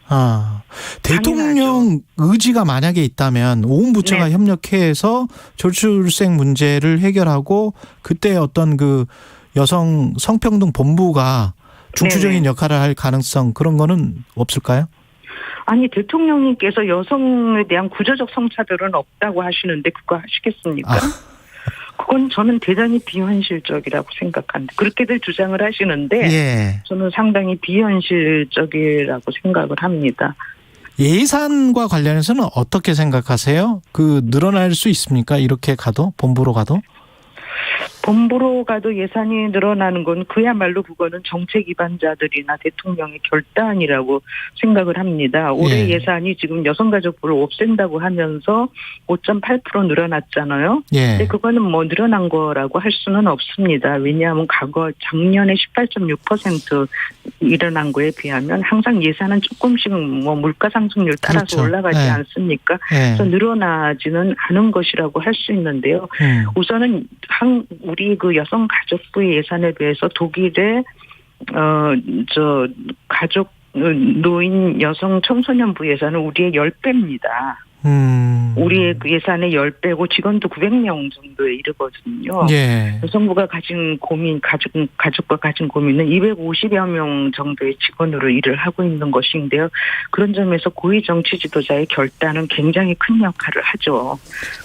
대통령 의지가 만약에 있다면 온 부처가 협력해서 저출생 문제를 해결하고 그때 어떤 그 여성 성평등 본부가 중추적인 역할을 할 가능성 그런 거는 없을까요? 아니 대통령님께서 여성에 대한 구조적 성차별은 없다고 하시는데 그거 하시겠습니까? 그건 저는 대단히 비현실적이라고 생각합니다. 그렇게들 주장을 하시는데 저는 상당히 비현실적이라고 생각을 합니다. 예산과 관련해서는 어떻게 생각하세요? 늘어날 수 있습니까? 이렇게 가도 본부로 가도? 본부로 가도 예산이 늘어나는 건 그야말로 그거는 정책 기반자들이나 대통령의 결단이라고 생각을 합니다. 올해 예산이 지금 여성가족부를 없앤다고 하면서 5.8% 늘어났잖아요. 근데 그거는 뭐 늘어난 거라고 할 수는 없습니다. 왜냐하면 작년에 18.6% 일어난 거에 비하면 항상 예산은 조금씩 뭐 물가 상승률 따라서 올라가지 않습니까? 그래서 늘어나지는 않은 것이라고 할 수 있는데요. 우선은 우리 그 여성가족부의 예산에 비해서 독일의 가족 노인 여성 청소년부 예산은 우리의 10배입니다. 우리의 그 예산의 10배고 직원도 900명 정도에 이르거든요. 여성부가 가진 고민, 가족과 가진 고민은 250여 명 정도의 직원으로 일을 하고 있는 것인데요. 그런 점에서 고위 정치 지도자의 결단은 굉장히 큰 역할을 하죠.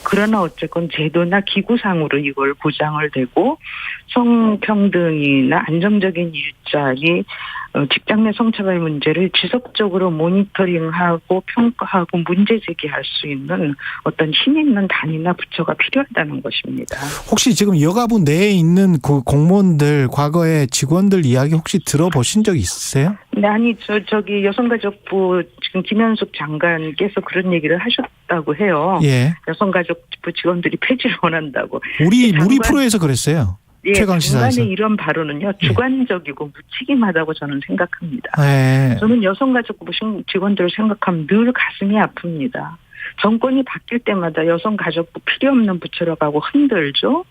그러나 어쨌건 제도나 기구상으로 이걸 보장을 되고 성평등이나 안정적인 일자리, 직장 내 성차별 문제를 지속적으로 모니터링하고 평가하고 문제 제기할 수 있는 어떤 힘 있는 단위나 부처가 필요하다는 것입니다. 혹시 지금 여가부 내에 있는 그 공무원들 과거에 직원들 이야기 혹시 들어보신 적 있으세요? 네, 아니 저기 여성가족부 지금 김현숙 장관께서 그런 얘기를 하셨다고 해요. 여성가족부 직원들이 폐지를 원한다고. 우리 프로에서 그랬어요. 장관의 이런 발언은요 주관적이고 무책임하다고 저는 생각합니다. 저는 여성가족부 직원들을 생각하면 늘 가슴이 아픕니다. 정권이 바뀔 때마다 여성가족부 필요 없는 부처로 가고 흔들죠.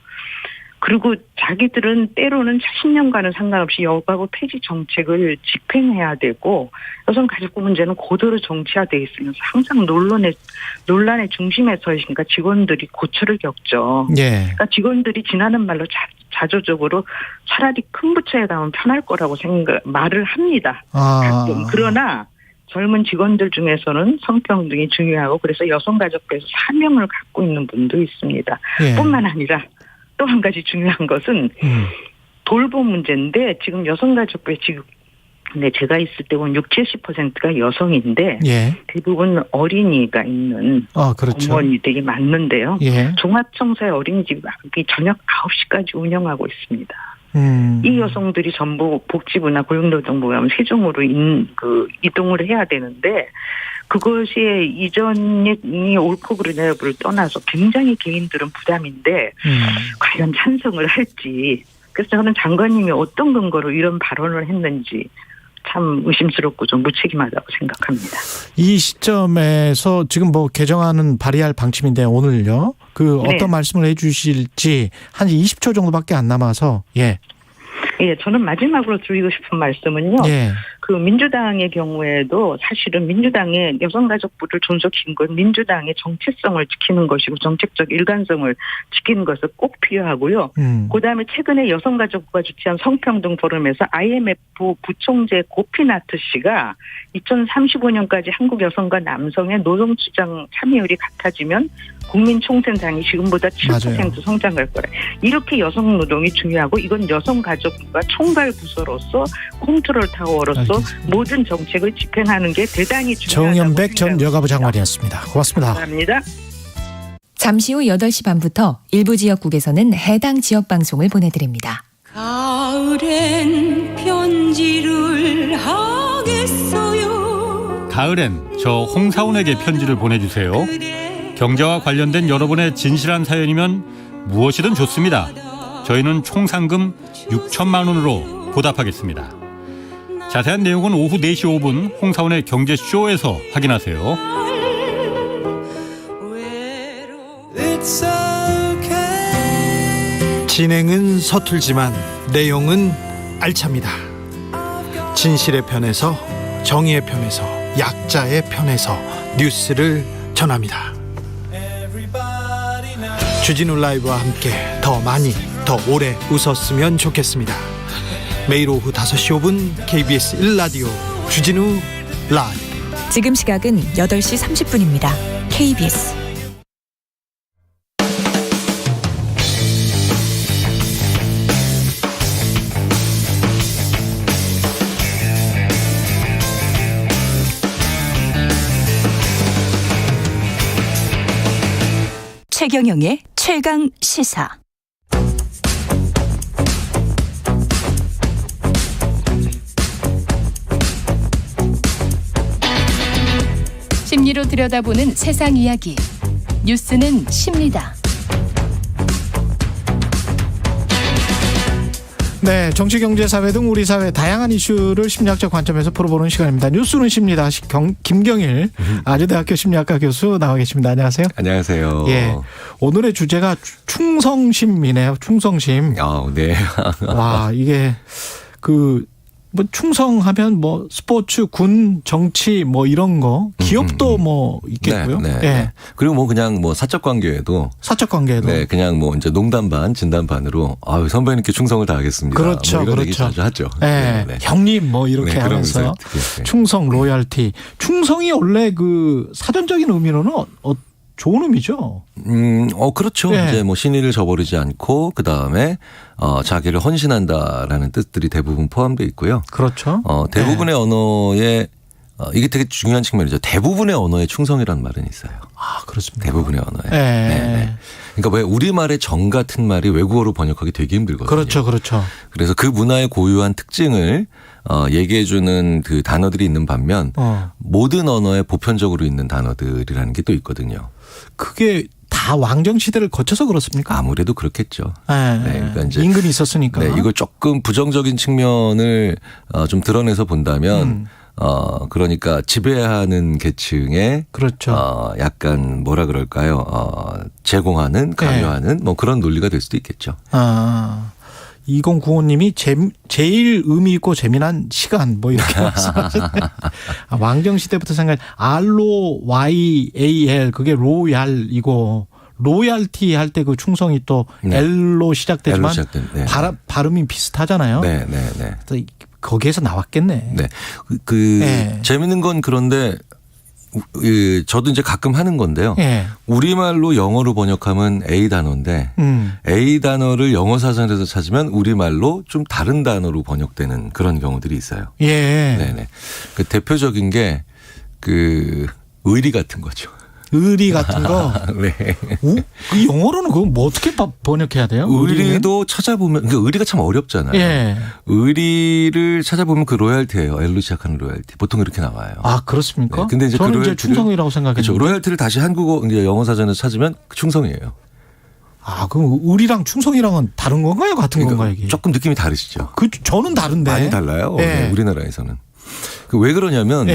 그리고 자기들은 때로는 10년간은 상관없이 여가부 폐지 정책을 집행해야 되고 여성가족부 문제는 고도로 정치화되어 있으면서 항상 논란의 중심에 서 있으니까 직원들이 고초를 겪죠. 그러니까 직원들이 지나는 말로 자조적으로 차라리 큰 부처에 가면 편할 거라고 말을 합니다. 가끔. 그러나 젊은 직원들 중에서는 성평등이 중요하고 그래서 여성가족부에서 사명을 갖고 있는 분도 있습니다. 뿐만 아니라 또 한 가지 중요한 것은 돌봄 문제인데 지금 여성가족부에 지금 제가 있을 때 보면 60-70%가 여성인데 대부분 어린이가 있는 어머니들이 많는데요. 종합청소의 어린이집이 저녁 9시까지 운영하고 있습니다. 이 여성들이 전부 복지부나 고용노동부에 하면 세종으로 이동을 해야 되는데 그것이 이전이 옳고 그르냐 여부를 떠나서 굉장히 개인들은 부담인데 과연 찬성을 할지 그래서 저는 장관님이 어떤 근거로 이런 발언을 했는지 참 의심스럽고 좀 무책임하다고 생각합니다. 이 시점에서 지금 개정안은 발의할 방침인데 오늘요. 어떤 말씀을 해 주실지 한 20초 정도밖에 안 남아서 저는 마지막으로 드리고 싶은 말씀은요. 그 민주당의 경우에도 사실은 민주당의 여성가족부를 존속시킨 건 민주당의 정체성을 지키는 것이고 정책적 일관성을 지키는 것을 꼭 필요하고요. 그다음에 최근에 여성가족부가 주최한 성평등 포럼에서 IMF 부총재 고피나트 씨가 2035년까지 한국 여성과 남성의 노동시장 참여율이 같아지면 국민총생당이 지금보다 7% 성장할 거라. 이렇게 여성 노동이 중요하고 이건 여성가족부가 총괄 부서로서 컨트롤 타워로서 모든 정책을 집행하는 게 대단히 중요하다고 정연백 전 여가부 장관이었습니다. 고맙습니다. 감사합니다. 잠시 후 8시 반부터 일부 지역국에서는 해당 지역 방송을 보내드립니다. 가을엔 편지를 하겠어요. 가을엔 저 홍사운에게 편지를 보내주세요. 경제와 관련된 여러분의 진실한 사연이면 무엇이든 좋습니다. 저희는 총 상금 6천만 원으로 보답하겠습니다. 자세한 내용은 오후 4시 5분 홍사원의 경제쇼에서 확인하세요. 진행은 서툴지만 내용은 알찹니다. 진실의 편에서, 정의의 편에서, 약자의 편에서 뉴스를 전합니다. 주진우 라이브와 함께 더 많이, 더 오래 웃었으면 좋겠습니다. 매일 오후 5시 5분 KBS 1라디오 주진우 라이브. 지금 시각은 8시 30분입니다. KBS. 최경영의 최강 시사. 심리로 들여다보는 세상 이야기. 뉴스는 심리다. 네, 정치, 경제, 사회 등 우리 사회 다양한 이슈를 심리학적 관점에서 풀어보는 시간입니다. 뉴스는 심리다. 김경일 아주대학교 심리학과 교수 나와 계십니다. 안녕하세요. 안녕하세요. 예, 오늘의 주제가 충성심이네요. 충성심. 네. 와, 이게 뭐 충성하면 뭐 스포츠, 군, 정치 뭐 이런 거, 기업도 뭐 있겠고요. 네. 예. 그리고 뭐 그냥 뭐 사적 관계에도 네, 그냥 뭐 이제 농담 반, 진담 반으로 선배님께 충성을 다하겠습니다. 그렇죠, 뭐 이런 그렇죠. 얘기 자주 하죠. 네. 형님 뭐 이렇게 하면서 충성, 로열티. 충성이 원래 그 사전적인 의미로는 좋은 의미죠. 그렇죠. 네. 이제 뭐 신의를 저버리지 않고 그 다음에 자기를 헌신한다라는 뜻들이 대부분 포함되어 있고요. 그렇죠. 대부분의 언어에 이게 되게 중요한 측면이죠. 대부분의 언어에 충성이라는 말은 있어요. 아, 그렇습니다. 대부분의 언어에. 네. 그러니까 왜 우리말의 정 같은 말이 외국어로 번역하기 되게 힘들거든요. 그렇죠. 그래서 그 문화의 고유한 특징을 얘기해주는 그 단어들이 있는 반면 모든 언어에 보편적으로 있는 단어들이라는 게 또 있거든요. 그게 다 왕정 시대를 거쳐서 그렇습니까? 아무래도 그렇겠죠. 네. 그러니까 이제 임금이 있었으니까. 네, 이걸 조금 부정적인 측면을 좀 드러내서 본다면 그러니까 지배하는 계층에 그렇죠. 약간 뭐라 그럴까요? 제공하는, 강요하는 뭐 그런 논리가 될 수도 있겠죠. 2095님이 제일 의미 있고 재미난 시간 뭐 이렇게 말씀하셨네요. 왕정 시대부터 생각 ROYAL 그게 로얄이고 로얄티 할 때 그 충성이 또 L로 시작되지만 발음이 비슷하잖아요. 네. 거기에서 나왔겠네. 네. 재밌는 건 그런데 저도 이제 가끔 하는 건데요. 우리말로 영어로 번역하면 A 단어인데 A 단어를 영어 사전에서 찾으면 우리말로 좀 다른 단어로 번역되는 그런 경우들이 있어요. 네네. 그 대표적인 게 그 의리 같은 거죠. 의리 같은 거. 네. 그 영어로는 그거 뭐 어떻게 번역해야 돼요? 의리도 찾아보면 그러니까 의리가 참 어렵잖아요. 의리를 찾아보면 그 로얄티예요. L로 시작하는 로얄티. 보통 그렇게 나와요. 아, 그렇습니까? 네. 근데 이제 저는 그 이제 충성이라고 생각했는데. 그렇죠. 로얄티를 다시 한국어 이제 영어 사전에서 찾으면 충성이에요. 아, 그럼 의리랑 충성이랑은 다른 건가요? 같은 건가요? 이게? 조금 느낌이 다르시죠. 저는 다른데. 많이 달라요. 네, 우리나라에서는. 왜 그러냐면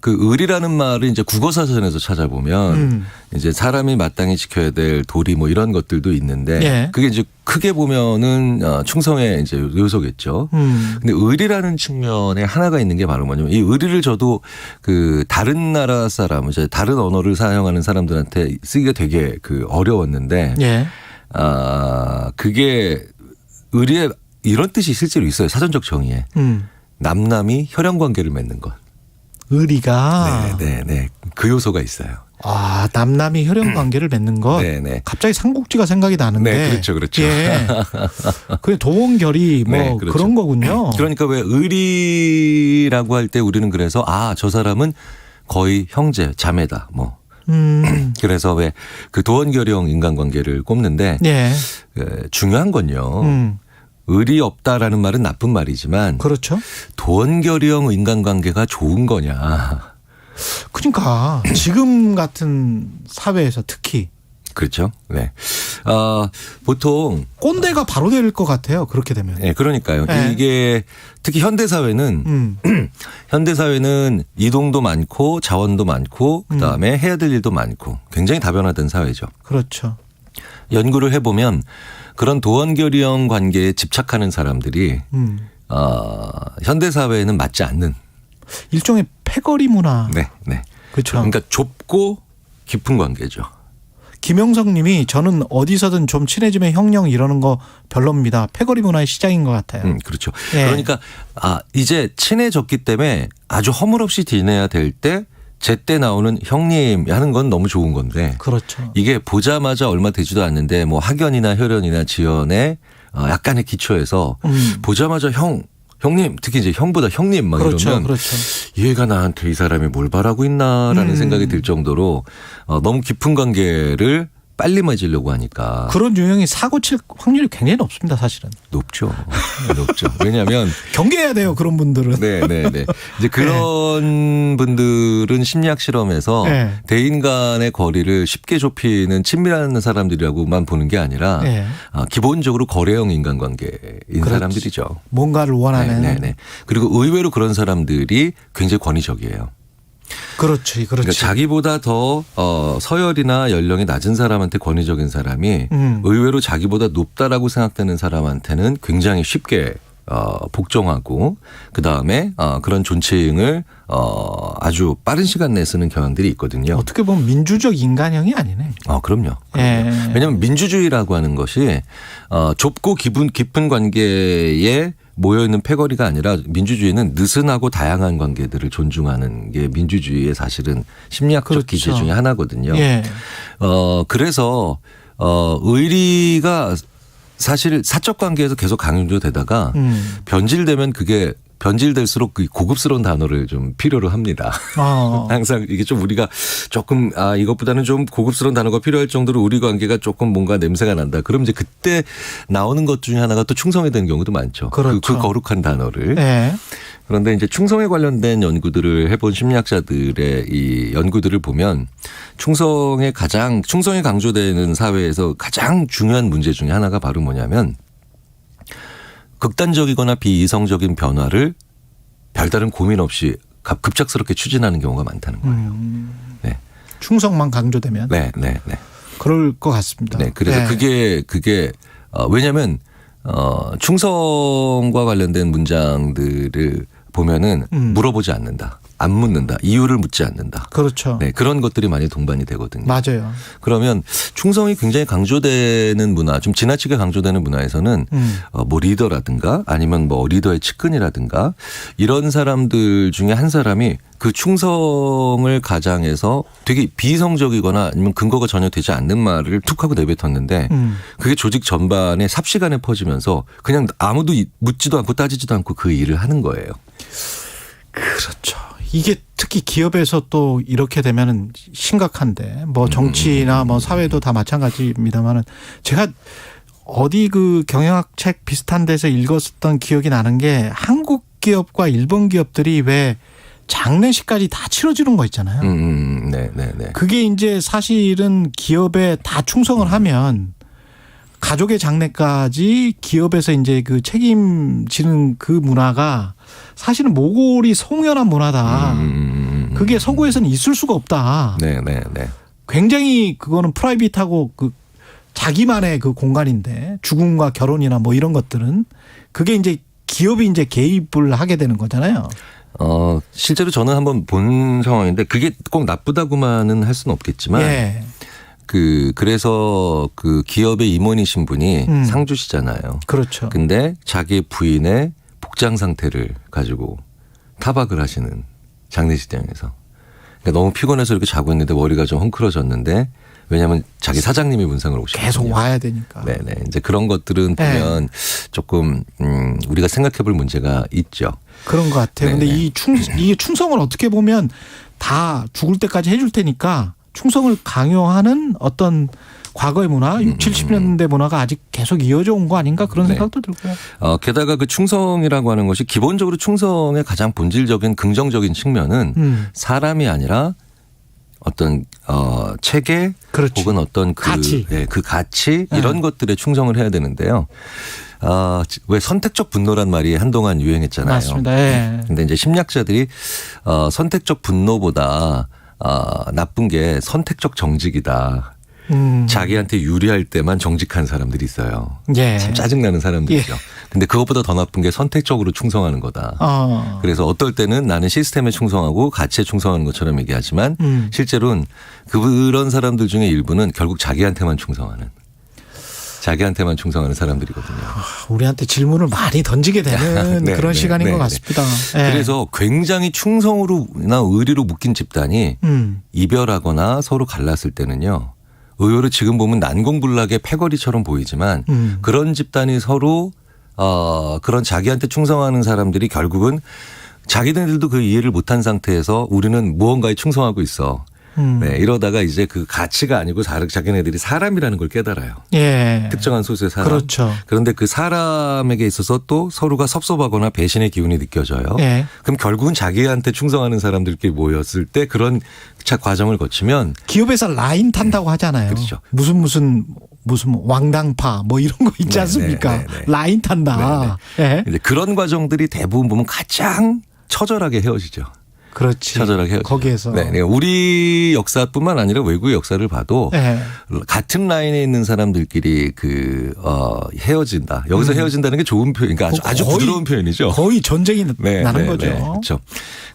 그 의리라는 말을 이제 국어 사전에서 찾아보면 이제 사람이 마땅히 지켜야 될 도리 뭐 이런 것들도 있는데 그게 이제 크게 보면은 충성의 이제 요소겠죠. 근데 의리라는 측면에 하나가 있는 게 바로 뭐냐면 이 의리를 저도 그 다른 나라 사람 이제 다른 언어를 사용하는 사람들한테 쓰기가 되게 그 어려웠는데 그게 의리에 이런 뜻이 실제로 있어요. 사전적 정의에. 남남이 혈연 관계를 맺는 것. 의리가. 네. 그 요소가 있어요. 아, 남남이 혈연 관계를 맺는 것. 네네. 갑자기 삼국지가 생각이 나는데. 네, 그렇죠. 예. 그 도원결이 뭐 그렇죠. 그런 거군요. 그러니까 왜 의리라고 할 때 우리는 그래서 저 사람은 거의 형제, 자매다. 뭐. 그래서 왜 그 도원결형 인간관계를 꼽는데 중요한 건요. 의리 없다라는 말은 나쁜 말이지만 그렇죠. 도원결형 인간관계가 좋은 거냐. 그러니까 지금 같은 사회에서 특히. 그렇죠. 네. 보통 꼰대가 바로 될 것 같아요. 그렇게 되면. 네, 그러니까요. 네. 이게 특히 현대사회는 현대사회는 이동도 많고 자원도 많고 그다음에 해야 될 일도 많고 굉장히 다변화된 사회죠. 그렇죠. 연구를 해보면 그런 도원결의형 관계에 집착하는 사람들이 현대사회에는 맞지 않는 일종의 패거리 문화. 네, 네. 그렇죠. 그러니까 좁고 깊은 관계죠. 김영석 님이 저는 어디서든 좀 친해지면 형령 이러는 거 별로입니다. 패거리 문화의 시작인 것 같아요. 그렇죠. 예. 그러니까 이제 친해졌기 때문에 아주 허물없이 지내야 될 때 제때 나오는 형님 하는 건 너무 좋은 건데. 그렇죠. 이게 보자마자 얼마 되지도 않는데 뭐 학연이나 혈연이나 지연의 약간의 기초에서 보자마자 형님, 특히 이제 형보다 형님 막 그렇죠, 이러면 그렇죠. 얘가 나한테 이 사람이 뭘 바라고 있나라는 생각이 들 정도로 너무 깊은 관계를 빨리 맺으려고 하니까. 그런 유형이 사고 칠 확률이 굉장히 높습니다, 사실은. 높죠. 높죠. 왜냐하면 경계해야 돼요, 그런 분들은. 네. 이제 그런 분들은 심리학 실험에서 대인 간의 거리를 쉽게 좁히는 친밀한 사람들이라고만 보는 게 아니라 기본적으로 거래형 인간관계인 사람들이죠. 뭔가를 원하는. 네. 그리고 의외로 그런 사람들이 굉장히 권위적이에요. 그렇지. 그러니까 자기보다 더 서열이나 연령이 낮은 사람한테 권위적인 사람이 의외로 자기보다 높다라고 생각되는 사람한테는 굉장히 쉽게 복종하고 그다음에 그런 존칭을 아주 빠른 시간 내에 쓰는 경향들이 있거든요. 어떻게 보면 민주적 인간형이 아니네. 그럼요. 왜냐하면 민주주의라고 하는 것이 좁고 깊은 관계에 모여있는 패거리가 아니라 민주주의는 느슨하고 다양한 관계들을 존중하는 게 민주주의의 사실은 심리학적 기제 중에 하나거든요. 그래서 의리가 사실 사적 관계에서 계속 강조되다가 변질되면 그게 변질될수록 그 고급스러운 단어를 좀 필요로 합니다. 항상 이게 좀 우리가 조금 이것보다는 좀 고급스러운 단어가 필요할 정도로 우리 관계가 조금 뭔가 냄새가 난다. 그럼 이제 그때 나오는 것 중에 하나가 또 충성이 되는 경우도 많죠. 그렇죠. 그 거룩한 단어를. 네. 그런데 이제 충성에 관련된 연구들을 해본 심리학자들의 이 연구들을 보면 충성이 강조되는 사회에서 가장 중요한 문제 중에 하나가 바로 뭐냐면 극단적이거나 비이성적인 변화를 별다른 고민 없이 급작스럽게 추진하는 경우가 많다는 거예요. 네. 충성만 강조되면. 네. 그럴 것 같습니다. 네. 그래서 그게 왜냐하면 충성과 관련된 문장들을 보면은 물어보지 않는다. 안 묻는다. 이유를 묻지 않는다. 그렇죠. 네, 그런 것들이 많이 동반이 되거든요. 맞아요. 그러면 충성이 굉장히 강조되는 문화, 좀 지나치게 강조되는 문화에서는 뭐 리더라든가 아니면 뭐 리더의 측근이라든가 이런 사람들 중에 한 사람이 그 충성을 가장해서 되게 비이성적이거나 아니면 근거가 전혀 되지 않는 말을 툭 하고 내뱉었는데 그게 조직 전반에 삽시간에 퍼지면서 그냥 아무도 묻지도 않고 따지지도 않고 그 일을 하는 거예요. 그렇죠. 이게 특히 기업에서 또 이렇게 되면은 심각한데 뭐 정치나 뭐 사회도 다 마찬가지입니다만은 제가 어디 그 경영학 책 비슷한 데서 읽었던 기억이 나는 게 한국 기업과 일본 기업들이 왜 장례식까지 다 치러주는 거 있잖아요. 네. 그게 이제 사실은 기업에 다 충성을 하면 가족의 장례까지 기업에서 이제 그 책임지는 그 문화가 사실은 모골이 송연한 문화다. 그게 서구에서는 있을 수가 없다. 네. 굉장히 그거는 프라이빗하고 그 자기만의 그 공간인데 죽음과 결혼이나 뭐 이런 것들은 그게 이제 기업이 이제 개입을 하게 되는 거잖아요. 실제로 저는 한번 본 상황인데 그게 꼭 나쁘다고만은 할 수는 없겠지만 그래서 그 기업의 임원이신 분이 상주시잖아요. 그렇죠. 근데 자기 부인의 복장 상태를 가지고 타박을 하시는 장례식장에서. 그러니까 너무 피곤해서 이렇게 자고 있는데 머리가 좀 헝클어졌는데 왜냐하면 자기 사장님이 문상을 오시거든요. 계속 와야 되니까. 네네. 이제 그런 것들은 보면 조금 우리가 생각해볼 문제가 있죠. 그런 것 같아요. 그런데 이게 충성을 어떻게 보면 다 죽을 때까지 해줄 테니까 충성을 강요하는 어떤 과거의 문화, 60, 70년대 문화가 아직 계속 이어져 온 거 아닌가 그런 생각도 들고요. 게다가 그 충성이라고 하는 것이 기본적으로 충성의 가장 본질적인 긍정적인 측면은 사람이 아니라 어떤 체계 그렇지. 혹은 어떤 가치, 그 가치 이런 것들에 충성을 해야 되는데요. 왜 선택적 분노란 말이 한동안 유행했잖아요. 맞습니다. 예. 근데 이제 심리학자들이 선택적 분노보다 나쁜 게 선택적 정직이다. 자기한테 유리할 때만 정직한 사람들이 있어요. 예. 참 짜증나는 사람들이죠. 예. 근데 그것보다 더 나쁜 게 선택적으로 충성하는 거다. 그래서 어떨 때는 나는 시스템에 충성하고 가치에 충성하는 것처럼 얘기하지만 실제로는 그런 사람들 중에 일부는 결국 자기한테만 충성하는 사람들이거든요. 우리한테 질문을 많이 던지게 되는 네, 그런 네, 시간인 네, 것 네. 같습니다. 네. 그래서 굉장히 충성으로나 의리로 묶인 집단이 이별하거나 서로 갈랐을 때는요. 의외로 지금 보면 난공불락의 패거리처럼 보이지만 그런 집단이 서로 그런 자기한테 충성하는 사람들이 결국은 자기들도 그 이해를 못한 상태에서 우리는 무언가에 충성하고 있어. 네, 이러다가 이제 그 가치가 아니고 자기네들이 사람이라는 걸 깨달아요. 예. 특정한 소수의 사람. 그렇죠. 그런데 그 사람에게 있어서 또 서로가 섭섭하거나 배신의 기운이 느껴져요. 예. 그럼 결국은 자기한테 충성하는 사람들끼리 모였을 때 그런 과정을 거치면 기업에서 라인 탄다고 하잖아요. 그렇죠. 무슨 왕당파 뭐 이런 거 있지 않습니까? 라인 탄다. 예. 이제 그런 과정들이 대부분 보면 가장 처절하게 헤어지죠. 그렇지. 처절하게 헤어지죠. 거기에서. 네, 우리 역사뿐만 아니라 외국의 역사를 봐도 같은 라인에 있는 사람들끼리 헤어진다. 여기서 헤어진다는 게 좋은 표현, 그러니까 아주 부드러운 표현이죠. 거의 전쟁이 나는 거죠. 그렇죠.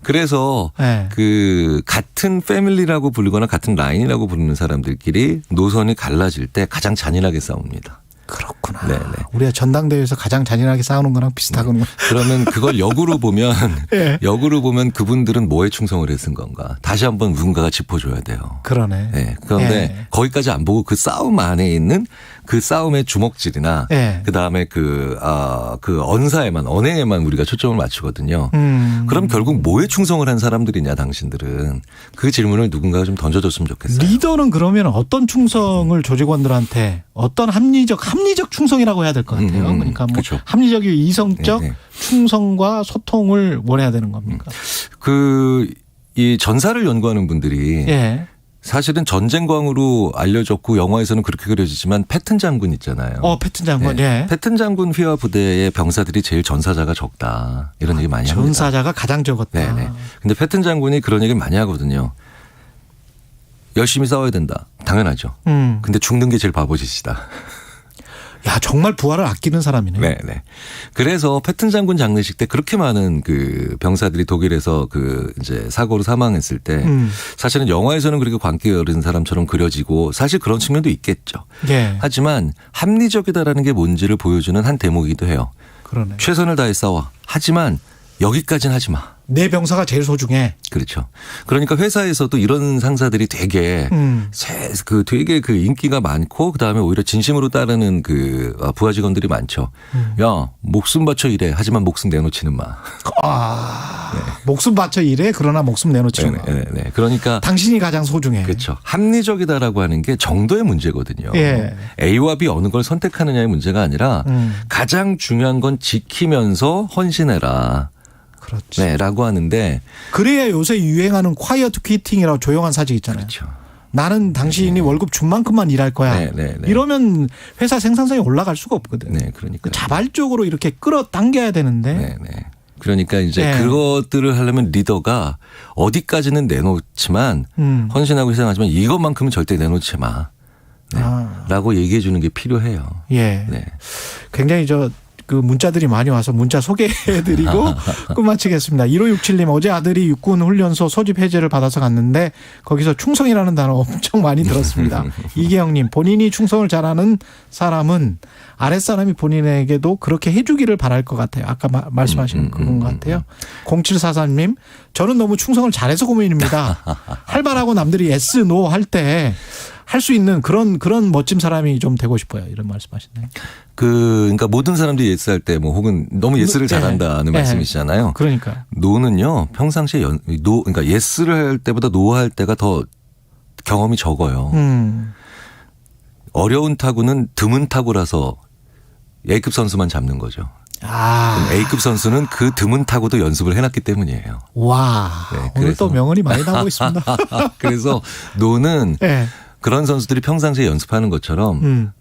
그래서 그 같은 패밀리라고 부르거나 같은 라인이라고 부르는 사람들끼리 노선이 갈라질 때 가장 잔인하게 싸웁니다. 그렇구나. 네네. 우리가 전당대회에서 가장 잔인하게 싸우는 거랑 비슷하군요. 그러면 그걸 역으로 보면 그분들은 뭐에 충성을 했은 건가. 다시 한번 누군가가 짚어줘야 돼요. 그러네. 네. 그런데 거기까지 안 보고 그 싸움 안에 있는 그 싸움의 주먹질이나 그다음에 그 언행에만 우리가 초점을 맞추거든요. 그럼 결국 뭐에 충성을 한 사람들이냐 당신들은. 그 질문을 누군가가 좀 던져줬으면 좋겠어요. 리더는 그러면 어떤 충성을 조직원들한테 어떤 합리적 충성이라고 해야 될 것 같아요. 그러니까 뭐 그렇죠. 합리적이고 이성적 충성과 소통을 원해야 되는 겁니까? 이 전사를 연구하는 분들이 사실은 전쟁광으로 알려졌고 영화에서는 그렇게 그려지지만 패튼 장군 있잖아요. 패튼 장군. 패튼 장군 휘하 부대의 병사들이 제일 전사자가 적다. 이런 얘기 많이 합니다. 전사자가 가장 적었다. 네네. 근데 패튼 장군이 그런 얘기를 많이 하거든요. 열심히 싸워야 된다. 당연하죠. 근데 죽는 게 제일 바보짓이다. 야, 정말 부하를 아끼는 사람이네. 네. 그래서 패튼 장군 장례식 때 그렇게 많은 그 병사들이 독일에서 이제 사고로 사망했을 때 사실은 영화에서는 그렇게 광기 어린 사람처럼 그려지고 사실 그런 측면도 있겠죠. 하지만 합리적이다라는 게 뭔지를 보여주는 한 대목이기도 해요. 그러네. 최선을 다해 싸워. 하지만 여기까지는 하지 마. 내 병사가 제일 소중해. 그렇죠. 그러니까 회사에서도 이런 상사들이 되게 되게 인기가 많고 그다음에 오히려 진심으로 따르는 부하 직원들이 많죠. 야, 목숨 바쳐 일해. 하지만 목숨 내놓지는 마. 목숨 바쳐 일해. 그러나 목숨 내놓지는 마. 네. 그러니까 당신이 가장 소중해. 그렇죠. 합리적이다라고 하는 게 정도의 문제거든요. 예. A와 B 어느 걸 선택하느냐의 문제가 아니라 가장 중요한 건 지키면서 헌신해라. 그렇지. 네, 라고 하는데. 그래야 요새 유행하는 콰이어트 퀴팅이라고 조용한 사직 있잖아요. 그렇죠. 나는 당신이 월급 준 만큼만 일할 거야. 이러면 회사 생산성이 올라갈 수가 없거든. 네, 그러니까. 자발적으로 이렇게 끌어당겨야 되는데. 그러니까 이제 그것들을 하려면 리더가 어디까지는 내놓지만 헌신하고 희생하지만 이것만큼은 절대 내놓지 마. 라고 얘기해 주는 게 필요해요. 예. 굉장히 문자들이 많이 와서 문자 소개해드리고 끝마치겠습니다. 1567님 어제 아들이 육군 훈련소 소집 해제를 받아서 갔는데 거기서 충성이라는 단어 엄청 많이 들었습니다. 이계영님 본인이 충성을 잘하는 사람은 아랫사람이 본인에게도 그렇게 해주기를 바랄 것 같아요. 아까 말씀하신 그건 것 같아요. 0744님 저는 너무 충성을 잘해서 고민입니다. 활발하고 남들이 yes, no 할 때 할 수 있는 그런 멋진 사람이 좀 되고 싶어요. 이런 말씀하시네요. 그러니까 모든 사람들이 예스할 때 혹은 너무 예스를 잘한다는 말씀이시잖아요. 그러니까 노는요 평상시에 그러니까 예스를 할 때보다 노할 때가 더 경험이 적어요. 어려운 타구는 드문 타구라서 A급 선수만 잡는 거죠. A급 선수는 그 드문 타고도 연습을 해놨기 때문이에요. 와, 네, 오늘 또 명언이 많이 나오고 있습니다. 그래서 노는 네. 그런 선수들이 평상시에 연습하는 것처럼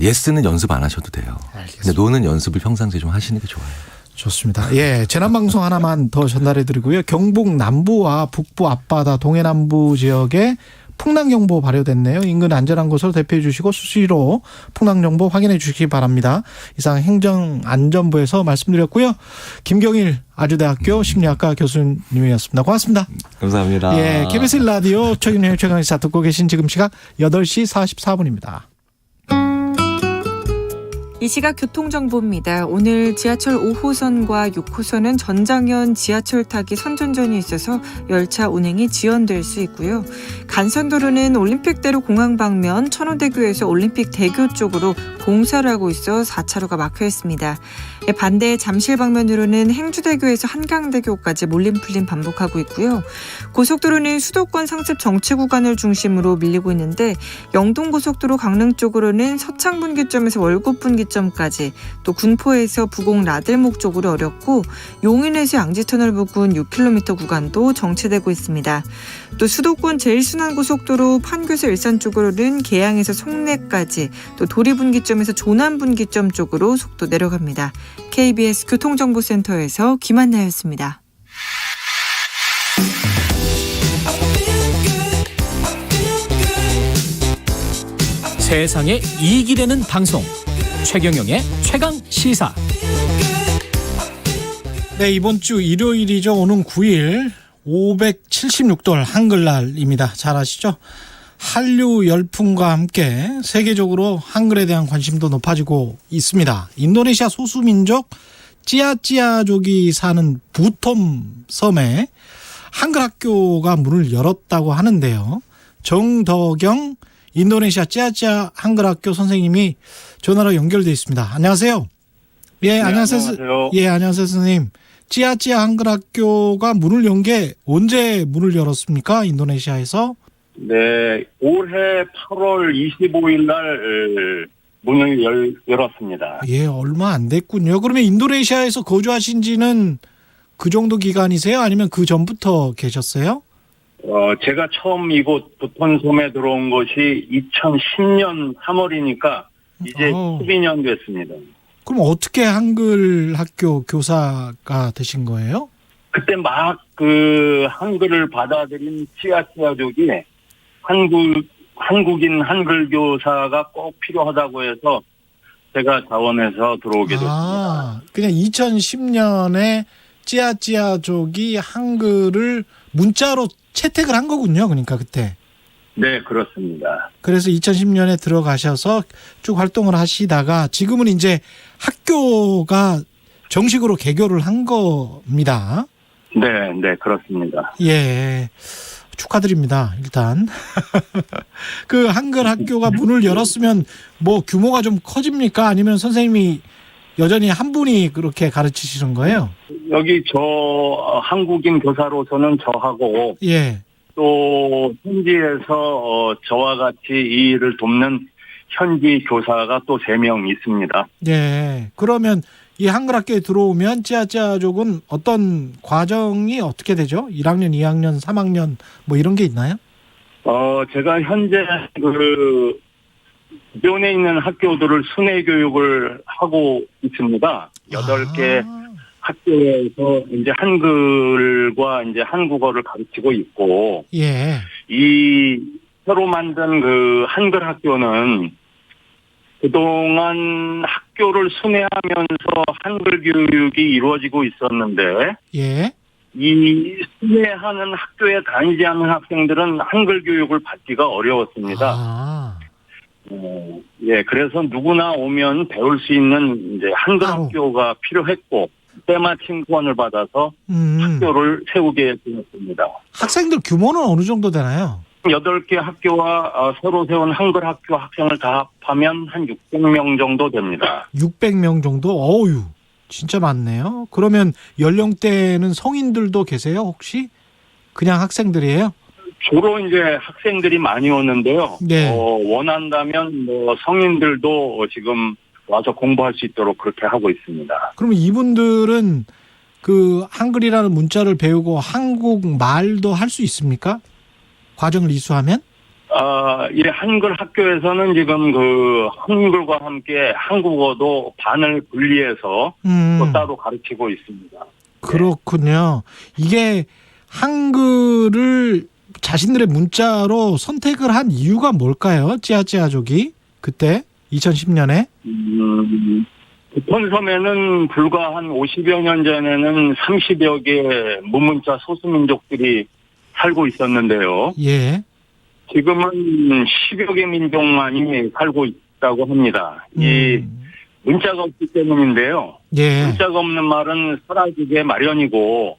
예스는 연습 안 하셔도 돼요. 근데 노는 연습을 평상시에 좀 하시는 게 좋아요. 좋습니다. 예, 재난방송 하나만 더 전달해 드리고요. 경북 남부와 북부 앞바다 동해남부 지역에 풍랑경보 발효됐네요. 인근 안전한 곳으로 대피해 주시고 수시로 풍랑정보 확인해 주시기 바랍니다. 이상 행정안전부에서 말씀드렸고요. 김경일 아주대학교 심리학과 교수님이었습니다. 고맙습니다. 감사합니다. 예, KBS 라디오 최경영의 최강시사 듣고 계신 지금 시각 8시 44분입니다. 이 시각 교통정보입니다. 오늘 지하철 5호선과 6호선은 전장현 지하철 타기 선전전이 있어서 열차 운행이 지연될 수 있고요. 간선도로는 올림픽대로 공항 방면 천호대교에서 올림픽대교 쪽으로 공사를 하고 있어 4차로가 막혀 있습니다. 반대 잠실 방면으로는 행주대교에서 한강대교까지 몰림풀림 반복하고 있고요. 고속도로는 수도권 상습 정체 구간을 중심으로 밀리고 있는데 영동고속도로 강릉 쪽으로는 서창분기점에서 월곶분기점까지 또 군포에서 부곡 라들목 쪽으로 어렵고 용인에서 양지터널 부근 6km 구간도 정체되고 있습니다. 또 수도권 제1순환고속도로 판교에서 일산 쪽으로는 계양에서 송내까지 또 도리분기점에서 조남분기점 쪽으로 속도 내려갑니다. KBS 교통정보센터에서 김한나였습니다. 세상에 이익이 되는 방송 최경영의 최강시사. 네, 이번 주 일요일이죠. 오는 9일 576돌 한글날입니다. 잘 아시죠? 한류 열풍과 함께 세계적으로 한글에 대한 관심도 높아지고 있습니다. 인도네시아 소수민족 찌아찌아족이 사는 부톰 섬에 한글 학교가 문을 열었다고 하는데요. 정덕영 인도네시아 찌아찌아 한글 학교 선생님이 전화로 연결돼 있습니다. 안녕하세요. 예, 네, 안녕하세요. 예, 안녕하세요, 선생님. 찌아찌아 한글 학교가 문을 연 게 언제 문을 열었습니까? 인도네시아에서? 네, 올해 8월 25일 날 문을 열었습니다. 예, 얼마 안 됐군요. 그러면 인도네시아에서 거주하신 지는 그 정도 기간이세요? 아니면 그 전부터 계셨어요? 제가 처음 이곳 부톤섬에 들어온 것이 2010년 3월이니까 이제 12년 됐습니다. 그럼 어떻게 한글 학교 교사가 되신 거예요? 그때 막 한글을 받아들인 찌아찌아족이 한국인 한글 교사가 꼭 필요하다고 해서 제가 자원해서 들어오게 됐습니다. 그냥 2010년에 찌아찌아족이 한글을 문자로 채택을 한 거군요. 그러니까 그때. 네, 그렇습니다. 그래서 2010년에 들어가셔서 쭉 활동을 하시다가 지금은 이제 학교가 정식으로 개교를 한 겁니다. 네, 네, 그렇습니다. 예. 축하드립니다. 일단. 그 한글 학교가 문을 열었으면 뭐 규모가 좀 커집니까? 아니면 선생님이 여전히 한 분이 그렇게 가르치시는 거예요? 여기 한국인 교사로서는 저하고 예. 또 현지에서 저와 같이 이 일을 돕는 현지 교사가 또 3명 있습니다. 예. 그러면 이 한글 학교에 들어오면 찌아찌아족은 어떤 과정이 어떻게 되죠? 1학년, 2학년, 3학년 뭐 이런 게 있나요? 제가 현재 주변에 있는 학교들을 순회 교육을 하고 있습니다. 8개 학교에서 이제 한글과 이제 한국어를 가르치고 있고, 예. 이 새로 만든 한글 학교는 그동안 학교를 순회하면서 한글 교육이 이루어지고 있었는데, 예. 이 순회하는 학교에 다니지 않는 학생들은 한글 교육을 받기가 어려웠습니다. 예, 그래서 누구나 오면 배울 수 있는 이제 한글 학교가 필요했고, 때마침 후원을 받아서 학교를 세우게 되었습니다. 학생들 규모는 어느 정도 되나요? 8개 학교와 새로 세운 한글 학교 학생을 다 합하면 한 600명 정도 됩니다. 600명 정도? 어유, 진짜 많네요. 그러면 연령대는 성인들도 계세요, 혹시? 그냥 학생들이에요? 주로 이제 학생들이 많이 오는데요. 네. 원한다면 뭐 성인들도 지금 와서 공부할 수 있도록 그렇게 하고 있습니다. 그러면 이분들은 그 한글이라는 문자를 배우고 한국 말도 할 수 있습니까? 과정을 이수하면? 이 한글 학교에서는 지금 그 한글과 함께 한국어도 반을 분리해서 또 따로 가르치고 있습니다. 그렇군요. 이게 한글을 자신들의 문자로 선택을 한 이유가 뭘까요? 찌아찌아족이 그때 2010년에? 부폰섬에는 불과 한 50여 년 전에는 30여 개의 무문자 소수민족들이 살고 있었는데요. 예. 지금은 10여 개 민족만이 살고 있다고 합니다. 이 문자가 없기 때문인데요. 예. 문자가 없는 말은 사라지게 마련이고,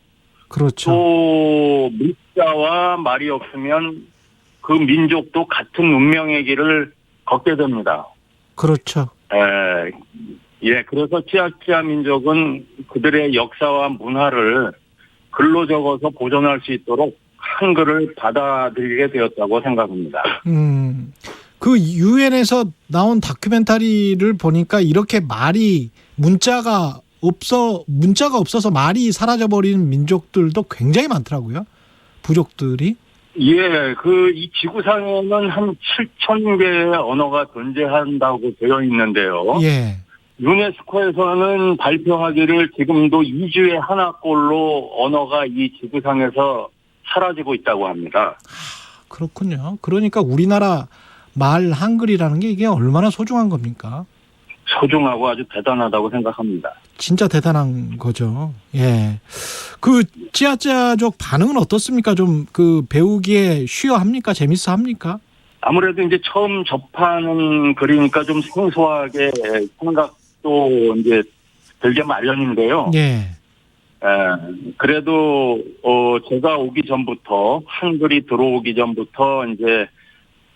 그렇죠. 또 문자와 말이 없으면 그 민족도 같은 운명의 길을 걷게 됩니다. 그렇죠. 예, 그래서 찌아찌아 민족은 그들의 역사와 문화를 글로 적어서 보존할 수 있도록 한글을 받아들이게 되었다고 생각합니다. 그 유엔에서 나온 다큐멘터리를 보니까 이렇게 문자가 없어서 말이 사라져버리는 민족들도 굉장히 많더라고요. 부족들이. 예, 이 지구상에는 한 7,000개의 언어가 존재한다고 되어 있는데요. 예. 유네스코에서는 발표하기를 지금도 2주에 하나꼴로 언어가 이 지구상에서 사라지고 있다고 합니다. 그렇군요. 그러니까 우리나라 말 한글이라는 게 이게 얼마나 소중한 겁니까? 소중하고 아주 대단하다고 생각합니다. 진짜 대단한 거죠. 예. 그 찌아찌아족 반응은 어떻습니까? 좀 그 배우기에 쉬워합니까? 재밌어 합니까? 아무래도 이제 처음 접하는 글이니까 좀 생소하게 생각도 이제 들게 마련인데요. 예. 그래도 제가 오기 전부터 한글이 들어오기 전부터 이제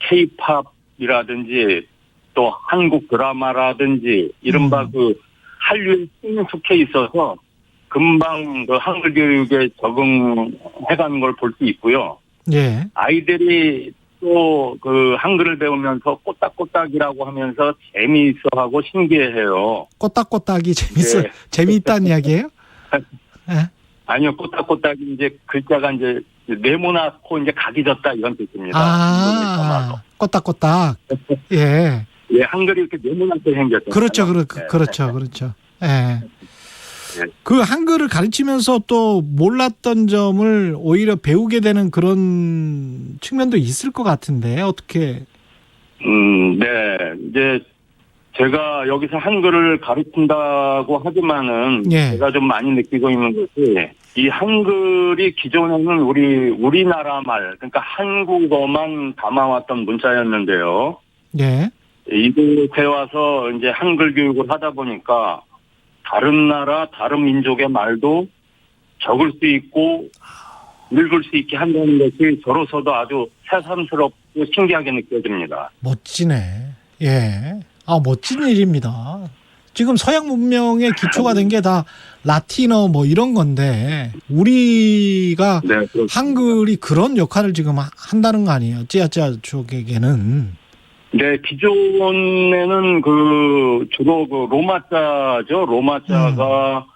K-팝이라든지 또 한국 드라마라든지 이른바 그 한류에 친숙해 있어서 금방 그 한글 교육에 적응해가는 걸 볼 수 있고요. 예. 아이들이 또 그 한글을 배우면서 꼬딱꼬딱이라고 하면서 재미있어하고 신기해해요. 꼬딱꼬딱이 네. 재미있다는 이야기예요? 예. 아니요, 꼬딱꼬딱이 이제 글자가 이제 네모나고 이제 각이 졌다 이런 뜻입니다. 꼬딱꼬딱. 예. 예, 한글이 이렇게 네모나게 생겼어요. 그렇죠, 그렇죠. 예. 그 한글을 가르치면서 또 몰랐던 점을 오히려 배우게 되는 그런 측면도 있을 것 같은데 어떻게? 네, 이제 제가 여기서 한글을 가르친다고 하지만은 제가 좀 많이 느끼고 있는 것이 이 한글이 기존에는 우리나라 말 그러니까 한국어만 담아왔던 문자였는데요. 예. 이곳에 와서 이제 한글 교육을 하다 보니까 다른 나라, 다른 민족의 말도 적을 수 있고 읽을 수 있게 한다는 것이 저로서도 아주 새삼스럽고 신기하게 느껴집니다. 멋지네. 예. 멋진 일입니다. 지금 서양 문명의 기초가 된 게 다 라틴어 뭐 이런 건데 우리가 한글이 그런 역할을 지금 한다는 거 아니에요? 찌아찌아 쪽에게는. 네, 기존에는 주로 로마자죠. 로마자가,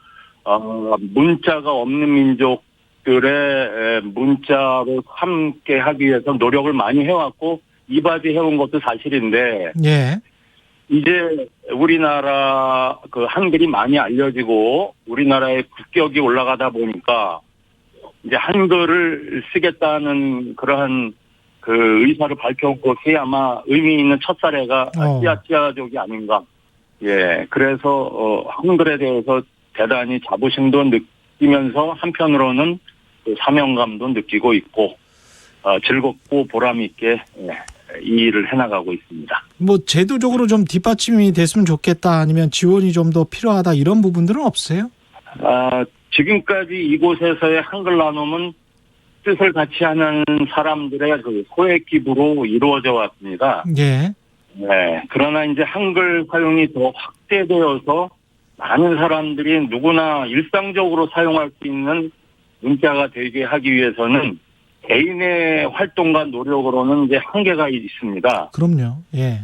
문자가 없는 민족들의 문자로 함께 하기 위해서 노력을 많이 해왔고, 이바지 해온 것도 사실인데, 예. 이제 우리나라 한글이 많이 알려지고, 우리나라의 국격이 올라가다 보니까, 이제 한글을 쓰겠다는 그러한 의사를 밝혀온 것이 아마 의미 있는 첫 사례가 찌아찌아족이 아닌가. 예, 그래서 한글에 대해서 대단히 자부심도 느끼면서 한편으로는 사명감도 느끼고 있고 즐겁고 보람 있게 이 일을 해나가고 있습니다. 뭐 제도적으로 좀 뒷받침이 됐으면 좋겠다 아니면 지원이 좀 더 필요하다 이런 부분들은 없어요? 지금까지 이곳에서의 한글 나눔은 뜻을 같이 하는 사람들의 소액 기부로 이루어져 왔습니다. 예. 네. 그러나 이제 한글 사용이 더 확대되어서 많은 사람들이 누구나 일상적으로 사용할 수 있는 문자가 되게 하기 위해서는 개인의 활동과 노력으로는 이제 한계가 있습니다. 그럼요. 예.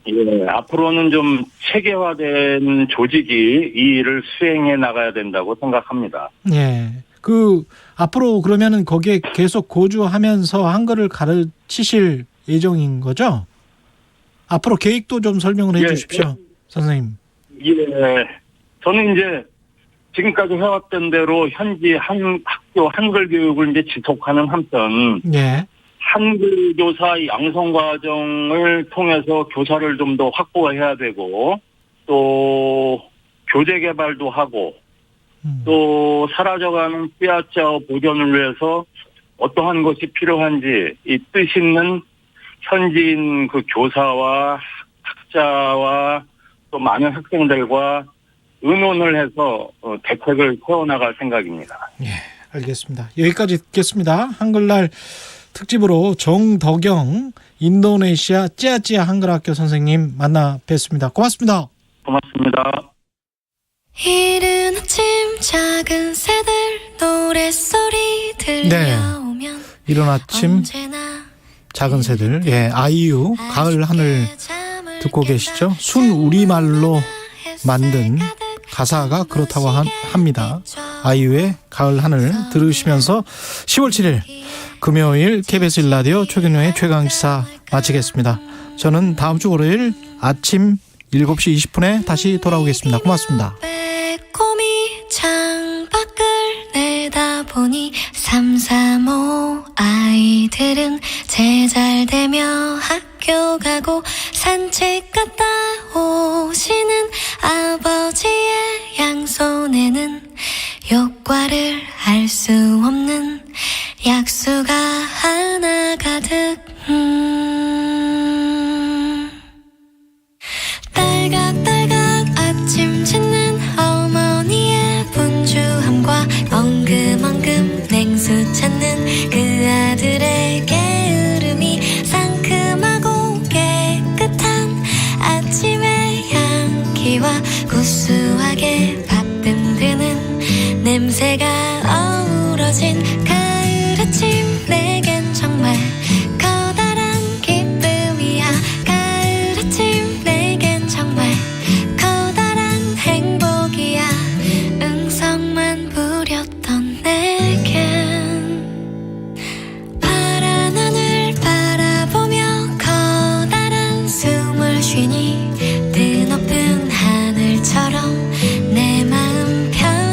예, 앞으로는 좀 체계화된 조직이 이 일을 수행해 나가야 된다고 생각합니다. 예. 앞으로 그러면은 거기에 계속 고주하면서 한글을 가르치실 예정인 거죠? 앞으로 계획도 좀 설명을 해 주십시오, 선생님. 예. 저는 이제 지금까지 해왔던 대로 현지 학교 한글 교육을 이제 지속하는 한편, 예. 한글 교사 양성 과정을 통해서 교사를 좀 더 확보해야 되고, 또 교재 개발도 하고, 또 사라져가는 삐아짜 보존을 위해서 어떠한 것이 필요한지 이 뜻 있는 현지인 그 교사와 학자와 또 많은 학생들과 의논을 해서 대책을 세워나갈 생각입니다. 예, 알겠습니다. 여기까지 듣겠습니다. 한글날 특집으로 정덕영 인도네시아 찌아찌아 한글학교 선생님 만나 뵙습니다. 고맙습니다. 고맙습니다. 이른 아침 작은 새들 노랫소리 들려오면 이른 아침 작은 새들, 예, 아이유 가을 하늘 듣고 계시죠? 순 우리말로 만든 가사가 그렇다고 합니다. 아이유의 가을 하늘 들으시면서 10월 7일 금요일 KBS 1라디오 최경영의 최강시사 마치겠습니다. 저는 다음 주 월요일 아침 7시 20분에 다시 돌아오겠습니다. 고맙습니다. 빼꼼히 창밖을 내다보니 3, 4, 5 아이들은 제잘되며 학교 가고 산책 갔다 오시는 아버지의 양손에는 효과를 알 수 없는 약수가 하나 가득 딸각딸각 아침 짓는 어머니의 분주함과 엉금엉금 냉수 찾는 그 아들의 게으름이 상큼하고 깨끗한 아침의 향기와 구수하게 밥 든드는 냄새가 어우러진